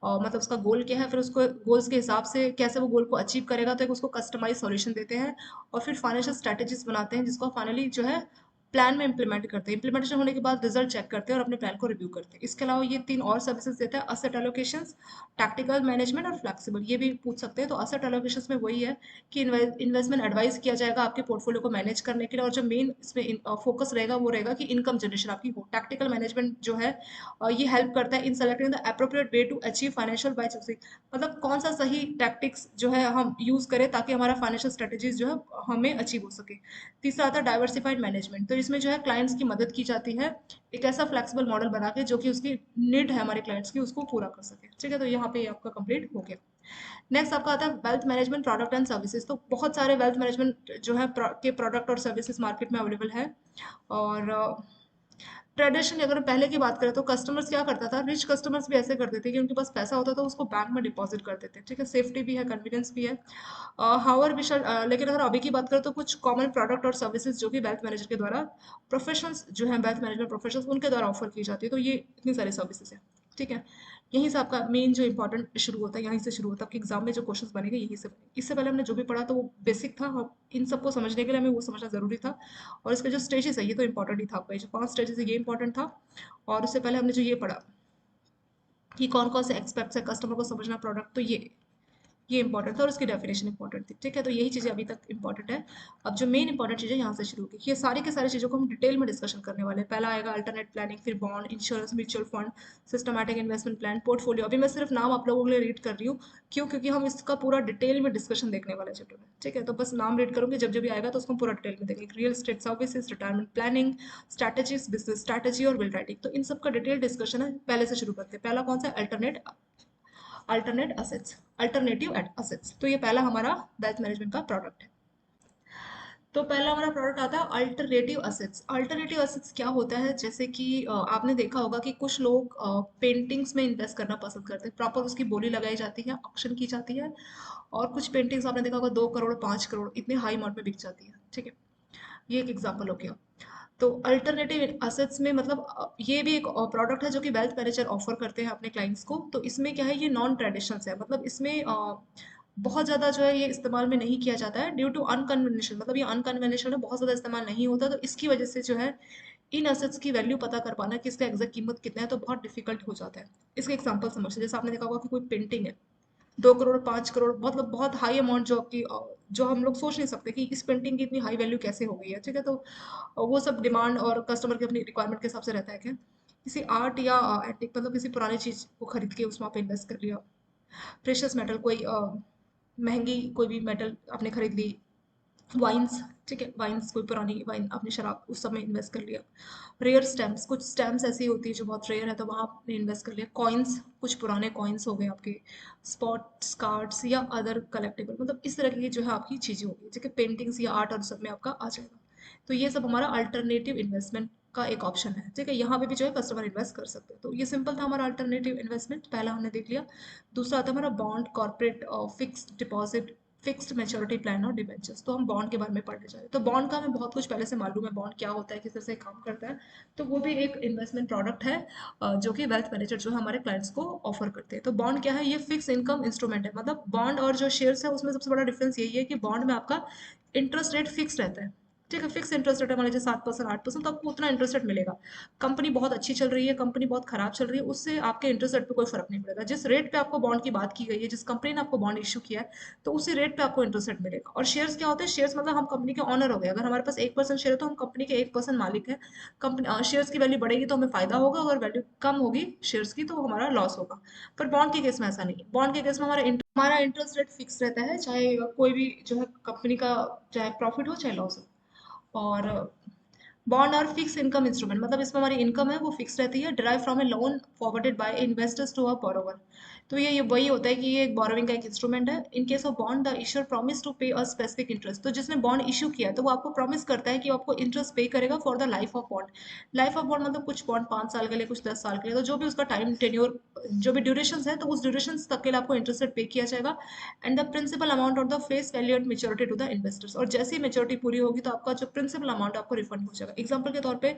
और मतलब उसका गोल क्या है, फिर उसको गोल्स के हिसाब से कैसे वो गोल को अचीव करेगा, तो एक उसको कस्टमाइज सॉल्यूशन देते हैं। और फिर फाइनेंशियल स्ट्रेटेजीज बनाते हैं जिसको फाइनली जो है प्लान में इंप्लीमेंट करते हैं। इंप्लीमेंटेशन होने के बाद रिजल्ट चेक करते हैं और अपने प्लान को रिव्यू करते हैं। इसके अलावा ये तीन और सर्विसेज देता है, असेट एलोकेशन, टैक्टिकल मैनेजमेंट और फ्लेक्सिबल। ये भी पूछ सकते हैं। तो असेट एलोकेशन में वही है कि इन्वेस्टमेंट एडवाइस किया जाएगा आपके पोर्टफोलियो को मैनेज करने के लिए, और जो मेन इसमें फोकस रहेगा वो रहेगा कि इनकम जनरेशन आपकी हो। टैक्टिकल मैनेजमेंट जो है ये हेल्प करता है in selecting the appropriate way to achieve financial by choosing, मतलब कौन सा सही टैक्टिक्स जो है हम यूज करें ताकि हमारा फाइनेंशियल स्ट्रेटेजीज जो है हमें अचीव हो सके। तीसरा आता है डाइवर्सिफाइड मैनेजमेंट। तो इसमें जो है क्लाइंट्स की मदद की जाती है एक ऐसा फ्लेक्सिबल मॉडल बना के जो कि उसकी नीड है हमारे क्लाइंट्स की उसको पूरा कर सके। ठीक है, तो यहाँ पे आपका कंप्लीट हो गया। नेक्स्ट आपका आता है wealth management product and services. तो बहुत सारे वेल्थ मैनेजमेंट जो है के प्रोडक्ट और सर्विसेज मार्केट में अवेलेबल है। और ट्रेडिशनली अगर पहले की बात करें तो कस्टमर्स क्या करता था, रिच कस्टमर्स भी ऐसे करते थे कि उनके पास पैसा होता था उसको बैंक में डिपॉजिट कर देते। ठीक है, सेफ्टी भी है, कन्वीनियंस भी है। हावर विशल लेकिन अगर अभी की बात करें तो कुछ कॉमन प्रोडक्ट और सर्विसेज जो कि वेल्थ मैनेजर के द्वारा प्रोफेशनल्स जो है वेल्थ मैनेजमेंट प्रोफेशनल्स उनके द्वारा ऑफर की जाती है। तो ये इतनी सारी सर्विसेज है। ठीक है। यहीं से आपका मेन जो इंपॉर्टेंट शुरू होता है, यहीं से शुरू होता है आपके एग्जाम में जो क्वेश्चंस बनेंगे यहीं से बनेंगे। इससे पहले हमने जो भी पढ़ा तो वो बेसिक था, और इन सबको समझने के लिए हमें वो समझना जरूरी था। और इसके जो स्टेजेस है ये तो इंपॉर्टेंट ही था, आपका ये जो 5 स्टेजेस है ये इंपॉर्टेंट था। और उससे पहले हमने जो ये पढ़ा कि कौन कौन से एक्सपेक्ट्स है कस्टमर को समझना प्रोडक्ट, तो ये इंपॉर्टेंट था और उसकी डेफिनेशन इंपॉर्टेंट थी। ठीक है, तो यही चीज़ें अभी तक इंपॉर्टेंट है। अब जो मेन इंपॉर्टेंट चीज़ें यहाँ से शुरू होगी, ये सारी के सारी चीज़ों को हम डिटेल में डिस्कशन करने वाले हैं। पहला आएगा अल्टरनेट प्लानिंग, फिर bond, insurance, mutual fund, systematic investment plan, portfolio. अभी मैं सिर्फ नाम आप लोगों के लिए रीड कर रही हूँ, क्यों? क्योंकि हम इसका पूरा डिटेल में डिस्कशन देखने वाले चैप्टर में। ठीक है, तो बस नाम रीड करूँगी, जब जब भी आएगा तो उसको हम पूरा डिटेल में देखेंगे। Real estate services, retirement planning, strategies, business strategy और विल राइटिंग, तो इन सब का डिटेल डिस्कशन है। पहले से शुरू करते हैं। पहला कौन सा? Alternate assets, alternative assets. तो ये पहला हमारा वेल्थ मैनेजमेंट का प्रोडक्ट है। तो पहला हमारा प्रोडक्ट आता है अल्टरनेटिव असेट्स। अल्टरनेटिव असेट्स क्या होता है? जैसे कि आपने देखा होगा कि कुछ लोग पेंटिंग्स में इन्वेस्ट करना पसंद करते हैं, प्रॉपर उसकी बोली लगाई जाती है, ऑक्शन की जाती है, और कुछ पेंटिंग्स आपने देखा होगा 2 करोड़ 5 करोड़ इतने हाई अमाउंट में बिक जाती है। ठीक है, ये एक एग्जाम्पल हो गया। तो अल्टरनेटिव असेट्स में मतलब ये भी एक प्रोडक्ट है जो कि वेल्थ मैनेजर ऑफर करते हैं अपने क्लाइंट्स को। तो इसमें क्या है, ये नॉन ट्रेडिशनल है, मतलब इसमें बहुत ज़्यादा जो है ये इस्तेमाल में नहीं किया जाता है, ड्यू टू अनकन्वेंशनल, मतलब ये अनकन्वेंशनल है, बहुत ज़्यादा इस्तेमाल नहीं होता। तो इसकी वजह से जो है इन असेट्स की वैल्यू पता कर पाना कि इसका एग्जैक्ट कीमत कितना है तो बहुत डिफिकल्ट हो जाता है। इसका एग्जाम्पल समझते हैं। जैसे आपने देखा होगा कि कोई पेंटिंग है 2 करोड़ 5 करोड़, मतलब बहुत हाई अमाउंट, जो आपकी जो हम लोग सोच नहीं सकते कि इस पेंटिंग की इतनी हाई वैल्यू कैसे हो गई है। ठीक है, तो वो सब डिमांड और कस्टमर की अपनी रिक्वायरमेंट के हिसाब से रहता है। क्या किसी आर्ट या एंटिक, मतलब किसी पुरानी चीज को खरीद के उसमें आप इन्वेस्ट कर लिया। प्रेशियस मेटल, कोई महंगी कोई भी मेटल आपने खरीद ली। वाइन्स, ठीक है, वाइन्स, कोई पुरानी वाइन आपने शराब उस समय इन्वेस्ट कर लिया। रेयर स्टैम्प्स, कुछ स्टैम्प्स ऐसी होती है जो बहुत रेयर है तो वहाँ आपने इन्वेस्ट कर लिया। कॉइन्स, कुछ पुराने कॉइन्स हो गए आपके। स्पॉट्स कार्ड्स या अदर कलेक्टिबल, मतलब इस तरह की जो है आपकी चीज़ें होगी, ठीक है, पेंटिंग्स या आर्ट और सब में आपका आ जाएगा। तो ये सब हमारा अल्टरनेटिव इन्वेस्टमेंट का एक ऑप्शन है। ठीक है, यहाँ पे भी जो है कस्टमर इन्वेस्ट कर सकते हैं। तो ये सिंपल था हमारा अल्टरनेटिव इन्वेस्टमेंट, पहला हमने देख लिया। दूसरा आता है हमारा bond, corporate fixed deposit, fixed maturity plan और डिबेंचर्स। तो हम बॉन्ड के बारे में पढ़ने जा रहे हैं। तो बॉन्ड का हमें बहुत कुछ पहले से मालूम है, बॉन्ड क्या होता है, किस तरह से काम करता है। तो वो भी एक इन्वेस्टमेंट प्रोडक्ट है, जो कि वेल्थ मैनेजर जो है हमारे क्लाइंट्स को ऑफर करते हैं। तो बॉन्ड क्या है? ये फिक्स इनकम इंस्ट्रूमेंट है। मतलब बॉन्ड और जो शेयर्स है उसमें सबसे बड़ा डिफरेंस यही है कि बॉन्ड में आपका इंटरेस्ट रेट फिक्स रहता है। ठीक है, फिक्स इंटरेस्ट रेट है, मान लीजिए 7% 8%, तो आपको उतना इंटरेस्ट रेट मिलेगा। कंपनी बहुत अच्छी चल रही है, कंपनी बहुत खराब चल रही है, उससे आपके इंटरेस्ट रेट पे कोई फर्क नहीं पड़ेगा। जिस रेट पे आपको बॉन्ड की बात की गई है, जिस कंपनी ने आपको बॉन्ड इशू किया है, तो उसी रेट पे आपको इंटरेस्ट रेट मिलेगा। और शेयर्स क्या होते हैं? शेयर्स मतलब हम कंपनी के ऑनर हो गए। अगर हमारे पास 1% शेयर है तो हम कंपनी के 1% मालिक है। कंपनी शेयर्स की वैल्यू बढ़ेगी तो हमें फायदा होगा, अगर वैल्यू कम होगी शेयर्स की तो हमारा लॉस होगा। पर बॉन्ड के केस में ऐसा नहीं है। बॉन्ड के केस में हमारा इंटरेस्ट रेट फिक्स रहता है, चाहे कोई भी जो है कंपनी का चाहे प्रॉफिट हो चाहे लॉस हो। और बॉन्ड और फिक्स इनकम इंस्ट्रूमेंट, मतलब इसमें हमारी इनकम है वो फिक्स रहती है, derive from a loan forwarded by investors to a borrower. तो ये वही होता है कि ये एक बोरोविंग का एक इंस्ट्रूमेंट है। In case of bond the issuer promise to pay a specific interest. तो जिसने बॉन्ड इशू किया है तो वो आपको प्रॉमिस करता है कि वो आपको इंटरेस्ट पे करेगा for the life of bond. Life of bond मतलब कुछ बॉन्ड 5 साल के लिए, कुछ 10 साल के लिए, तो जो भी उसका टाइम टेन्योर, जो भी ड्यूरेशन है, तो उस ड्यूरेशन तक के लिए आपको इंटरेस्ट पे किया जाएगा। And the principal amount of the face value at maturity to the investors. और जैसे ही मेच्योरिटी पूरी होगी तो आपका जो प्रिंसिपल अमाउंट आपको रिफंड हो जाएगा। एग्जाम्पल के तौर पे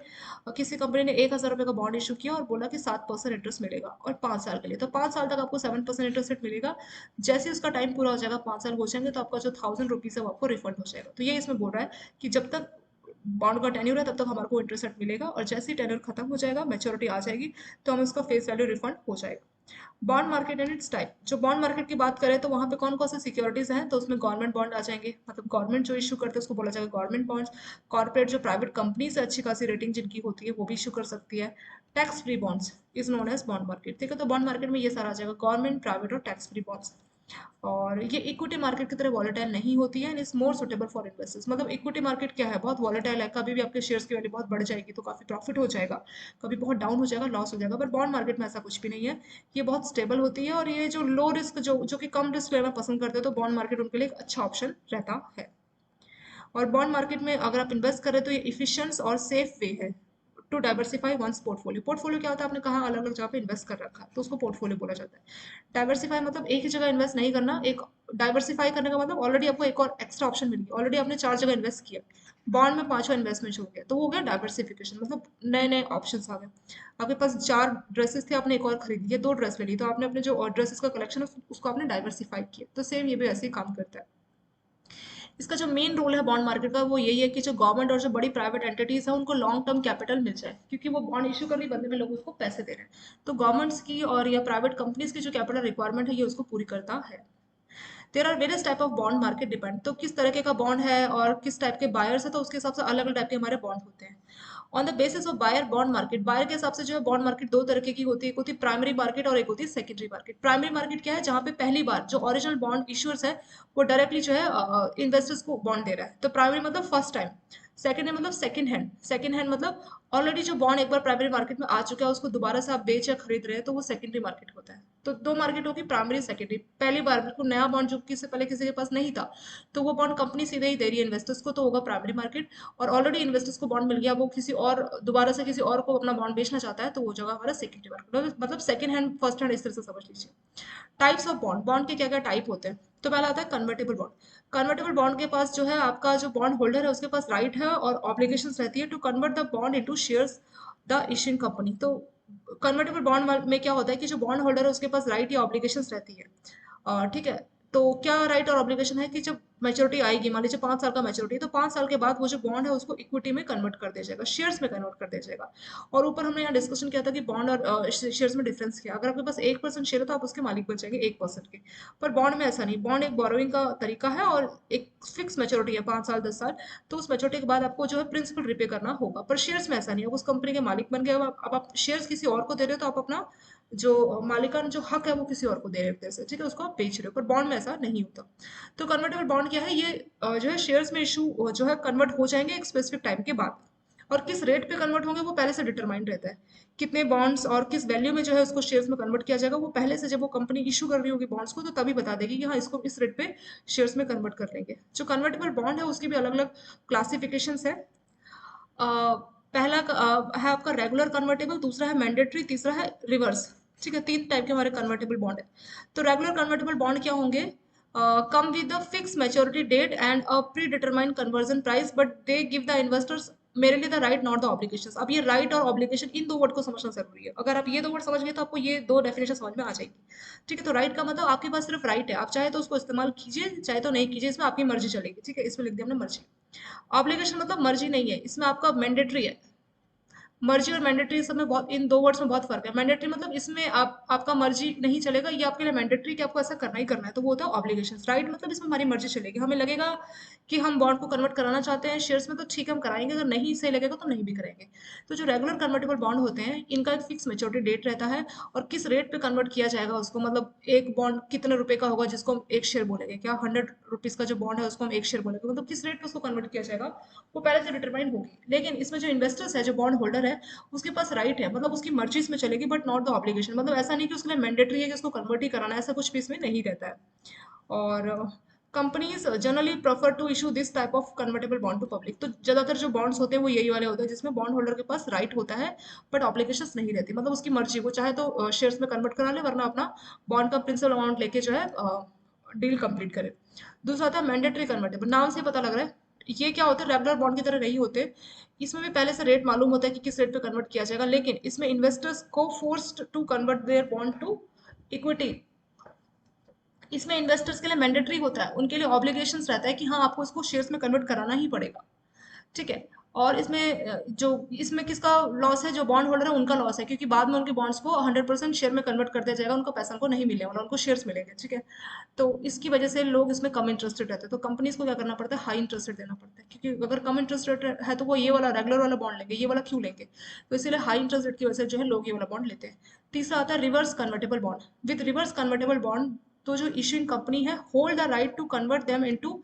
किसी कंपनी ने 1,000 रुपये का बॉन्ड इशू किया और बोला कि 7% इंटरेस्ट मिलेगा और 5 साल के लिए, तो 5 साल तक आपको 7% इंटरेस्ट रेट मिलेगा। जैसे ही उसका टाइम पूरा हो जाएगा, 5 साल हो जाएंगे, तो आपका जो 1,000 रुपीज़ है वो आपको रिफंड हो जाएगा। तो ये इसमें बोल रहा है कि जब तक बॉन्ड का टेन्योर है तब तक हमारे को इंटरेस्ट रेट मिलेगा, और जैसे ही टेन्योर खत्म हो जाएगा, मेच्योरिटी आ जाएगी, तो हमें उसका फेस वैल्यू रिफंड हो जाएगा। Bond market and it's type. जो बॉन्ड मार्केट की बात करें तो वहाँ पे कौन कौन से सिक्योरिटीज हैं? तो उसमें गवर्नमेंट बॉन्ड आ जाएंगे, मतलब गवर्नमेंट जो इशू करते हैं उसको बोला जाएगा गवर्नमेंट बॉन्ड्स। कॉर्पोरेट, जो प्राइवेट कंपनी से अच्छी खासी रेटिंग जिनकी होती है वो भी इशू कर सकती है। Tax free bonds is known as bond market. ठीक है, तो बॉन्ड मार्केट में ये सारा आ जाएगा, गवर्नमेंट, प्राइवेट और टैक्स फ्री बॉन्ड्स। और ये इक्विटी मार्केट की तरह वॉलेटाइल नहीं होती है, is more suitable for investors. मतलब इक्विटी मार्केट क्या है? बहुत वॉलेटाइल है, कभी भी आपके शेयर्स की वैल्यू बहुत बढ़ जाएगी तो काफी प्रॉफिट हो जाएगा, कभी बहुत डाउन हो जाएगा, लॉस हो जाएगा। पर बॉन्ड मार्केट में ऐसा कुछ भी नहीं है, ये बहुत स्टेबल होती है। और ये जो लो रिस्क, जो कि कम रिस्क लेना पसंद करते हैं, तो बॉन्ड मार्केट उनके लिए एक अच्छा ऑप्शन रहता है। और बॉन्ड मार्केट में अगर आप इन्वेस्ट करें तो ये इफिशियंट और सेफ वे है to diversify one's portfolio. Portfolio क्या होता है, आपने कहा अलग अलग जगह पे इन्वेस्ट कर रखा है तो उसको पोर्टफोलियो बोला जाता है। डाइवर्सिफाई मतलब एक ही जगह इन्वेस्ट नहीं करना, एक डाइवर्सिफाई करने का मतलब ऑलरेडी आपको एक और एक्स्ट्रा ऑप्शन मिल गया, ऑलरेडी आपने 4 जगह इन्वेस्ट किया, बॉन्ड में 5वां इन्वेस्टमेंट हो गया, तो वो हो गया डाइवर्सिफिकेशन, मतलब नए नए ऑप्शंस आ गए। आपके पास 4 ड्रेसेस थे, आपने एक और खरीद लिया, 2 ड्रेस ले ली, तो आपने अपने जो ड्रेसेस का कलेक्शन है उसको आपने डाइवर्सिफाई किया। तो सेम ये भी ऐसे ही काम करता है। इसका जो मेन रोल है बॉन्ड मार्केट का वो यही है कि जो गवर्नमेंट और जो बड़ी प्राइवेट एंटिटीज है उनको लॉन्ग टर्म कैपिटल मिल जाए, क्योंकि वो बॉन्ड इशू कर रही बदले में लोग उसको पैसे दे रहे हैं। तो गवर्नमेंट्स की और या प्राइवेट कंपनीज की जो कैपिटल रिक्वायरमेंट है ये उसको पूरी करता है। There are various type of bond, market depend, तो किस तरह का बॉन्ड है और किस टाइप के बायर्स है तो उसके हिसाब से अलग अलग टाइप के हमारे बॉन्ड होते हैं। On the basis of buyer bond market, buyer के हिसाब से जो है बॉन्ड मार्केट दो तरीके की होती है, एक होती है प्राइमरी मार्केट और एक होती है सेकेंडरी मार्केट। प्राइमरी मार्केट क्या है, जहाँ पे पहली बार जो ओरिजिनल बॉन्ड इशूअर्स है वो डायरेक्टली जो है इन्वेस्टर्स को बॉन्ड दे रहा है, तो प्राइमरी मतलब फर्स्ट टाइम। सेकेंड है मतलब सेकंड हैंड, सेकंड हैंड मतलब ऑलरेडी जो बॉन्ड एक बार प्राइमरी मार्केट में आ चुका है उसको दोबारा से आप बेच या खरीद रहे हैं तो वो सेकेंडरी मार्केट होता है। तो दो मार्केट होगी, प्राइमरी सेकेंडरी। पहली बार बिल्कुल नया बॉन्ड जो किसी पहले किसी के पास नहीं था तो वो बॉन्ड कंपनी सीधे ही दे रही है इन्वेस्टर्स को, तो होगा प्राइमरी मार्केट। और ऑलरेडी इन्वेस्टर्स को बॉन्ड मिल गया, वो किसी और दोबारा से किसी और को अपना बॉन्ड बेचना चाहता है तो वो जगह हमारा सेकेंडरी मार्केट, मतलब सेकंड हैंड फर्स्ट हैंड इस तरह से समझ लीजिए। टाइप्स ऑफ बॉन्ड, बॉन्ड के क्या क्या टाइप होते हैं, तो पहला आता है कन्वर्टेबल बॉन्ड। कन्वर्टेबल बॉन्ड के पास जो है आपका जो बॉन्ड होल्डर है उसके पास राइट है और ऑब्लिगेशंस रहती है to convert the bond into shares the issuing company. तो कन्वर्टेबल बॉन्ड में क्या होता है कि जो बॉन्ड होल्डर है उसके पास राइट या ऑब्लिगेशंस रहती है। ठीक है, तो क्या राइट और ऑब्लिगेशन है कि जब मैच्योरिटी आएगी, मान लीजिए 5 साल का मैच्योरिटी, तो 5 साल के बाद वो जो बॉन्ड है उसको इक्विटी में कन्वर्ट कर दिया जाएगा, शेयर्स में कन्वर्ट कर दिया जाएगा। और ऊपर हमने यहाँ डिस्कशन किया था कि बॉन्ड और शेयर्स में डिफरेंस क्या, अगर आपके पास 1% शेयर है तो आप उसके मालिक बन जाएंगे 1% के। पर बॉन्ड में ऐसा नहीं, बॉन्ड एक बोरोइंग का तरीका है और एक फिक्स मैच्योरिटी है 5 साल 10 साल, तो उस मैच्योरिटी के बाद आपको जो है प्रिंसिपल रिपे करना होगा। पर शेयर्स में ऐसा नहीं है, उस कंपनी के मालिक बन गए, अब आप शेयर्स किसी और को दे रहे हो तो आप अपना जो मालिकाना जो हक है वो किसी और को दे रहे हो, ठीक है, उसको आप बेच रहे हो। पर बॉन्ड में ऐसा नहीं होता। तो कन्वर्टेबल बॉन्ड क्या है, ये जो है शेयर्स में इशू जो है कन्वर्ट हो जाएंगे एक स्पेसिफिक टाइम के बाद, और किस रेट पे कन्वर्ट होंगे वो पहले से डिटरमाइंड रहता है। कितने बॉन्ड्स और किस वैल्यू में जो है उसको शेयर्स में कन्वर्ट किया जाएगा वो पहले से, जब वो कंपनी इशू कर रही होगी बॉन्ड्स को तो तभी बता देगी कि हाँ इसको इस रेट पे शेयर्स में कन्वर्ट कर लेंगे। जो कन्वर्टेबल बॉन्ड है उसकी भी अलग अलग क्लासिफिकेशन है। पहला है आपका रेगुलर कन्वर्टेबल, दूसरा है मैंडेटरी, तीसरा है रिवर्स। ठीक है, 3 टाइप के हमारे कन्वर्टेबल बॉन्ड है। तो रेगुलर कन्वर्टेबल बॉन्ड क्या होंगे, come with the fix maturity date and a predetermined conversion price, but they give the investors मेरे लिए the right not the obligation. अब ये राइट और ऑब्लिगेशन इन दो वर्ड को समझना जरूरी है, अगर आप ये दो वर्ड समझ गए तो आपको ये दो डेफिनेशन समझ में आ जाएगी। ठीक है, तो राइट का मतलब आपके पास सिर्फ राइट है, आप चाहे तो उसको इस्तेमाल कीजिए चाहे तो नहीं कीजिए, इसमें आपकी मर्जी चलेगी। ठीक है, इसमें लिख दिया हमने मर्जी। ऑब्लिगेशन मतलब मर्जी नहीं है, इसमें आपका मैंडेटरी है। मर्जी और मैंडेटरी सब में बहुत, इन दो वर्ड्स में बहुत फर्क है। मैंडेटरी मतलब इसमें आपका मर्जी नहीं चलेगा, ये आपके लिए मैंडेटरी कि आपको ऐसा करना ही करना है, तो वो होता है ऑब्लिगेशन। राइट मतलब इसमें हमारी मर्जी चलेगी, हमें लगेगा कि हम बॉन्ड को कन्वर्ट कराना चाहते हैं शेयर्स में तो ठीक है हम कराएंगे, अगर नहीं सही लगेगा तो नहीं भी करेंगे। तो जो रेगुलर कन्वर्टेबल बॉन्ड होते हैं इनका एक फिक्स मेच्योरिटी डेट रहता है, और किस रेट पे कन्वर्ट किया जाएगा उसको, मतलब एक बॉन्ड कितने रुपए का होगा जिसको हम एक शेयर बोलेंगे, क्या 100 रुपीज का जो बॉन्ड है उसको हम एक शेयर बोलेंगे, मतलब किस रेट पे उसको कन्वर्ट किया जाएगा वो पहले से डिटरमाइन होगी। लेकिन इसमें जो इन्वेस्टर्स है, जो बॉन्ड होल्डर है, उसके पास राइट है, मतलब उसकी मर्जी इसमें चलेगी बट नॉट द ऑब्लिगेशन। मतलब ऐसा नहीं कि उसके लिए मैंडेटरी है कि उसको कन्वर्ट ही कराना है, ऐसा कुछ भी इसमें नहीं रहता है। और companies generally prefer to issue this type of convertible bond to public. तो ज्यादातर जो बॉन्ड्स होते हैं वो यही वाले होते हैं जिसमें बॉन्ड होल्डर के पास राइट होता है बट ऑब्लिगेशंस नहीं रहती, मतलब उसकी मर्जी, वो चाहे तो शेयर्स में कन्वर्ट करा ले वरना अपना बॉन्ड का प्रिंसिपल अमाउंट लेके जो है डील कंप्लीट करे। दूसरा आता है मैंडेटरी कन्वर्टेबल, नाम से पता लग रहा है ये क्या होता है, रेगुलर बॉन्ड की तरह नहीं होते। इसमें भी पहले से रेट मालूम होता है कि किस रेट पे कन्वर्ट किया जाएगा, लेकिन इसमें इन्वेस्टर्स को forced to convert their bond to equity. इसमें इन्वेस्टर्स के लिए मैंडेटरी होता है, उनके लिए ऑब्लिगेशंस रहता है कि हाँ आपको इसको शेयर्स में कन्वर्ट कराना ही पड़ेगा। ठीक है, और इसमें जो इसमें किसका लॉस है, जो बॉन्ड होल्डर है उनका लॉस है, क्योंकि बाद में उनके बॉन्ड्स को 100% शेयर में कन्वर्ट कर दिया जाएगा, उनको पैसा उनको नहीं मिलेगा, उनको शेयर्स मिलेंगे। ठीक है, तो इसकी वजह से लोग इसमें कम इंटरेस्टेड रहते हैं, तो कंपनीज को क्या करना पड़ता है, हाई इंटरेस्ट रेट देना पड़ता है, क्योंकि अगर कम इंटरेस्ट रेट है तो वो ये वाला रेगुलर वाला बॉन्ड लेंगे, ये वाला क्यों लेंगे, तो इसीलिए हाई इंटरेस्ट रेट की वजह से जो है लोग ये वाला बॉन्ड लेते हैं। तीसरा आता है reverse convertible bond. With reverse convertible bond तो जो इशूइंग कंपनी है hold the right to convert them into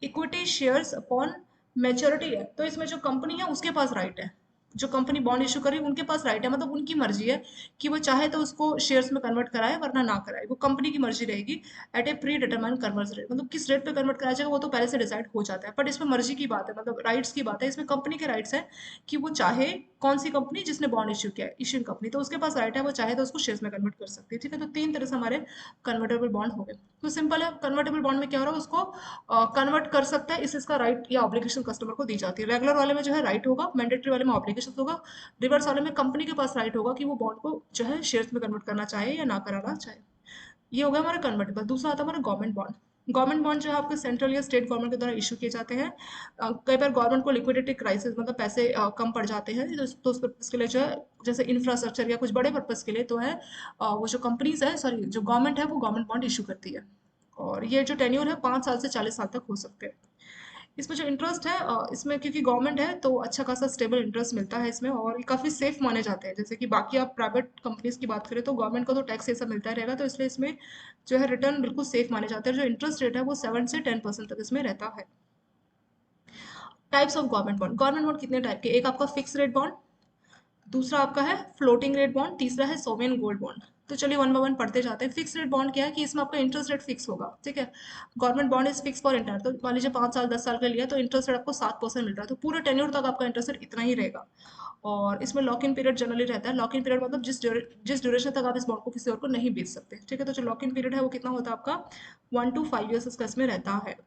equity shares upon maturity है, तो इसमें जो कंपनी है उसके पास राइट है, जो कंपनी बॉन्ड इशू कर रही है उनके पास राइट है, मतलब उनकी मर्जी है कि वो चाहे तो उसको शेयर्स में कन्वर्ट कराए वरना ना कराए, वो कंपनी की मर्जी रहेगी। एट ए प्री डिटरमाइन कन्वर्स रेट, मतलब किस रेट पे कन्वर्ट कराया जाएगा वो तो पहले से डिसाइड हो जाता है, बट इसमें मर्जी की बात है, मतलब राइट्स की बात है, इसमें कंपनी के राइट्स है कि वो चाहे, कौन सी कंपनी जिसने बॉन्ड इशू किया है, इशूइंग कंपनी, तो उसके पास राइट है, वो चाहे तो उसको शेयर्स में कन्वर्ट कर सकती है। ठीक है, तो तीन तरह से हमारे कन्वर्टेबल बॉन्ड हो गए। तो सिंपल है, कन्वर्टेबल बॉन्ड में क्या हो रहा है, उसको कन्वर्ट कर सकता है, इसका राइट या ऑब्लिगेशन कस्टमर को दी जाती है। रेगुलर वाले में जो है राइट होगा, मैंडेटरी वाले में ऑब्लिगेशन होगा, रिवर्स वाले में कंपनी के पास राइट होगा कि वो बॉन्ड को जो है शेयर्स में कन्वर्ट करना चाहे या ना कराना चाहे। ये हो गया हमारा कन्वर्टेबल। दूसरा आता है हमारा गवर्नमेंट बॉन्ड। गवर्नमेंट बॉन्ड जो है आपके सेंट्रल या स्टेट गवर्नमेंट के द्वारा इशू किए जाते हैं। कई बार गवर्नमेंट को लिक्विडिटी क्राइसिस, मतलब पैसे कम पड़ जाते हैं, तो उस इसके लिए जो है जैसे इंफ्रास्ट्रक्चर या कुछ बड़े पर्पज के लिए तो है वो जो कंपनीज है, सॉरी जो गवर्नमेंट है वो गवर्नमेंट बॉन्ड इशू करती है। और ये जो टेन्योर है 5 साल से 40 साल तक हो सकते हैं। इसमें जो इंटरेस्ट है इसमें क्योंकि गवर्नमेंट है तो अच्छा खासा स्टेबल इंटरेस्ट मिलता है इसमें, और ये काफ़ी सेफ माने जाते हैं। जैसे कि बाकी आप प्राइवेट कंपनीज की बात करें तो गवर्नमेंट को तो टैक्स ऐसा मिलता ही रहेगा, तो इसलिए इसमें जो है रिटर्न बिल्कुल सेफ माने जाते हैं। जो इंटरेस्ट रेट है वो 7 से 10% तक इसमें रहता है। Types of government bond. Government bond कितने टाइप के, एक आपका फिक्स रेट बॉन्ड, दूसरा आपका है फ्लोटिंग रेट बॉन्ड, तीसरा है सोवेरियन गोल्ड बॉन्ड। तो चलिए वन बाय वन पढ़ते जाते हैं। फिक्स रेट बॉन्ड क्या है कि इसमें आपका इंटरेस्ट रेट फिक्स होगा। ठीक है, government bond is fix for inter, तो मान लीजिए 5 साल 10 साल का लिया तो इंटरेस्ट रेट आपको 7% मिल रहा है, तो पूरे टेन्योर तक आपका इंटरेस्ट रेट इतना ही रहेगा। और इसमें लॉक इन पीरियड जनरली रहता है। लॉक इन पीरियड मतलब जिस ड्यूरेशन तक आप इस बॉन्ड को किसी और को नहीं बेच सकते। ठीक है, तो जो लॉक इन पीरियड है वो कितना होता है आपका 1 to 5 years इसका इसमें रहता है।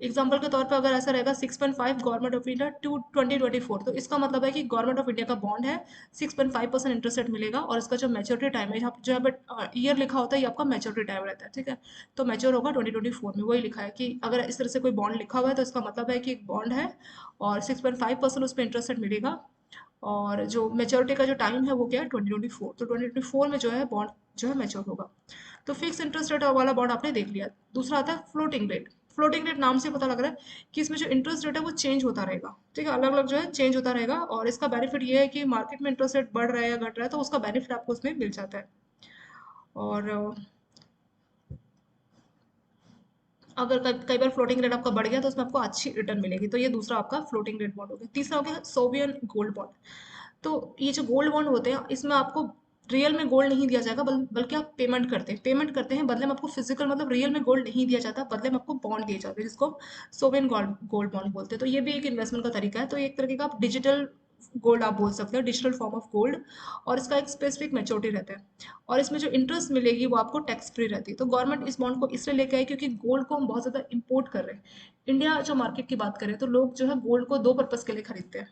एग्जाम्पल के तौर पर अगर ऐसा रहेगा 6.5 गवर्नमेंट ऑफ इंडिया टू 2024, तो इसका मतलब है कि गवर्नमेंट ऑफ इंडिया का बॉन्ड है, 6.5% इंटरेस्ट रेट मिलेगा, और इसका जो मेच्योरिटी टाइम है, यहाँ पे जो है ईयर लिखा होता है, ये आपका मेच्योरिटी टाइम रहता है। ठीक है, तो मेच्योर होगा 2024 में, वही लिखा है कि अगर इस तरह से कोई बॉन्ड लिखा हुआ है तो इसका मतलब है कि एक बॉन्ड है और 6.5% उस पर इंटरेस्ट रेट मिलेगा, और जो मेच्योरिटी का जो टाइम है वो क्या है 2024, तो 2024 में जो है बॉन्ड जो है मैच्योर होगा। तो फिक्स इंटरेस्ट रेट वाला बॉन्ड आपने देख लिया। दूसरा आता है फ्लोटिंग रेट। फ्लोटिंग रेट नाम से पता लग रहा है कि इसमें जो इंटरेस्ट रेट है वो चेंज होता रहेगा। ठीक है, अलग अलग जो है चेंज होता रहेगा, और इसका बेनिफिट ये है कि मार्केट में इंटरेस्ट रेट बढ़ रहा है या घट रहा है तो उसका बेनिफिट आपको उसमें मिल जाता है। और अगर कई बार फ्लोटिंग रेट आपका बढ़ गया तो उसमें आपको अच्छी रिटर्न मिलेगी, तो ये दूसरा आपका फ्लोटिंग रेट बॉन्ड हो गया। तीसरा हो गया सोवियन गोल्ड बॉन्ड। तो ये जो गोल्ड बॉन्ड होते हैं इसमें आपको रियल में गोल्ड नहीं दिया जाएगा, बल्कि आप पेमेंट करते हैं बदले में आपको फिजिकल, मतलब रियल में गोल्ड नहीं दिया जाता, बदले में आपको बॉन्ड दिए जाते हैं, जिसको सोवेन गोल्ड गोल्ड बॉन्ड बोलते हैं। तो ये भी एक इन्वेस्टमेंट का तरीका है, तो एक तरीके का आप डिजिटल गोल्ड आप बोल सकते हो, डिजिटल फॉर्म ऑफ गोल्ड, और इसका एक स्पेसिफिक मेच्योरिटी रहता है, और इसमें जो इंटरेस्ट मिलेगी वो आपको टैक्स फ्री रहती है। तो गवर्नमेंट इस बॉन्ड को इसलिए लेके आई क्योंकि गोल्ड को हम बहुत ज़्यादा इंपोर्ट कर रहे हैं। इंडिया जो मार्केट की बात करें तो लोग जो है गोल्ड को दो पर्पज़ के लिए खरीदते हैं।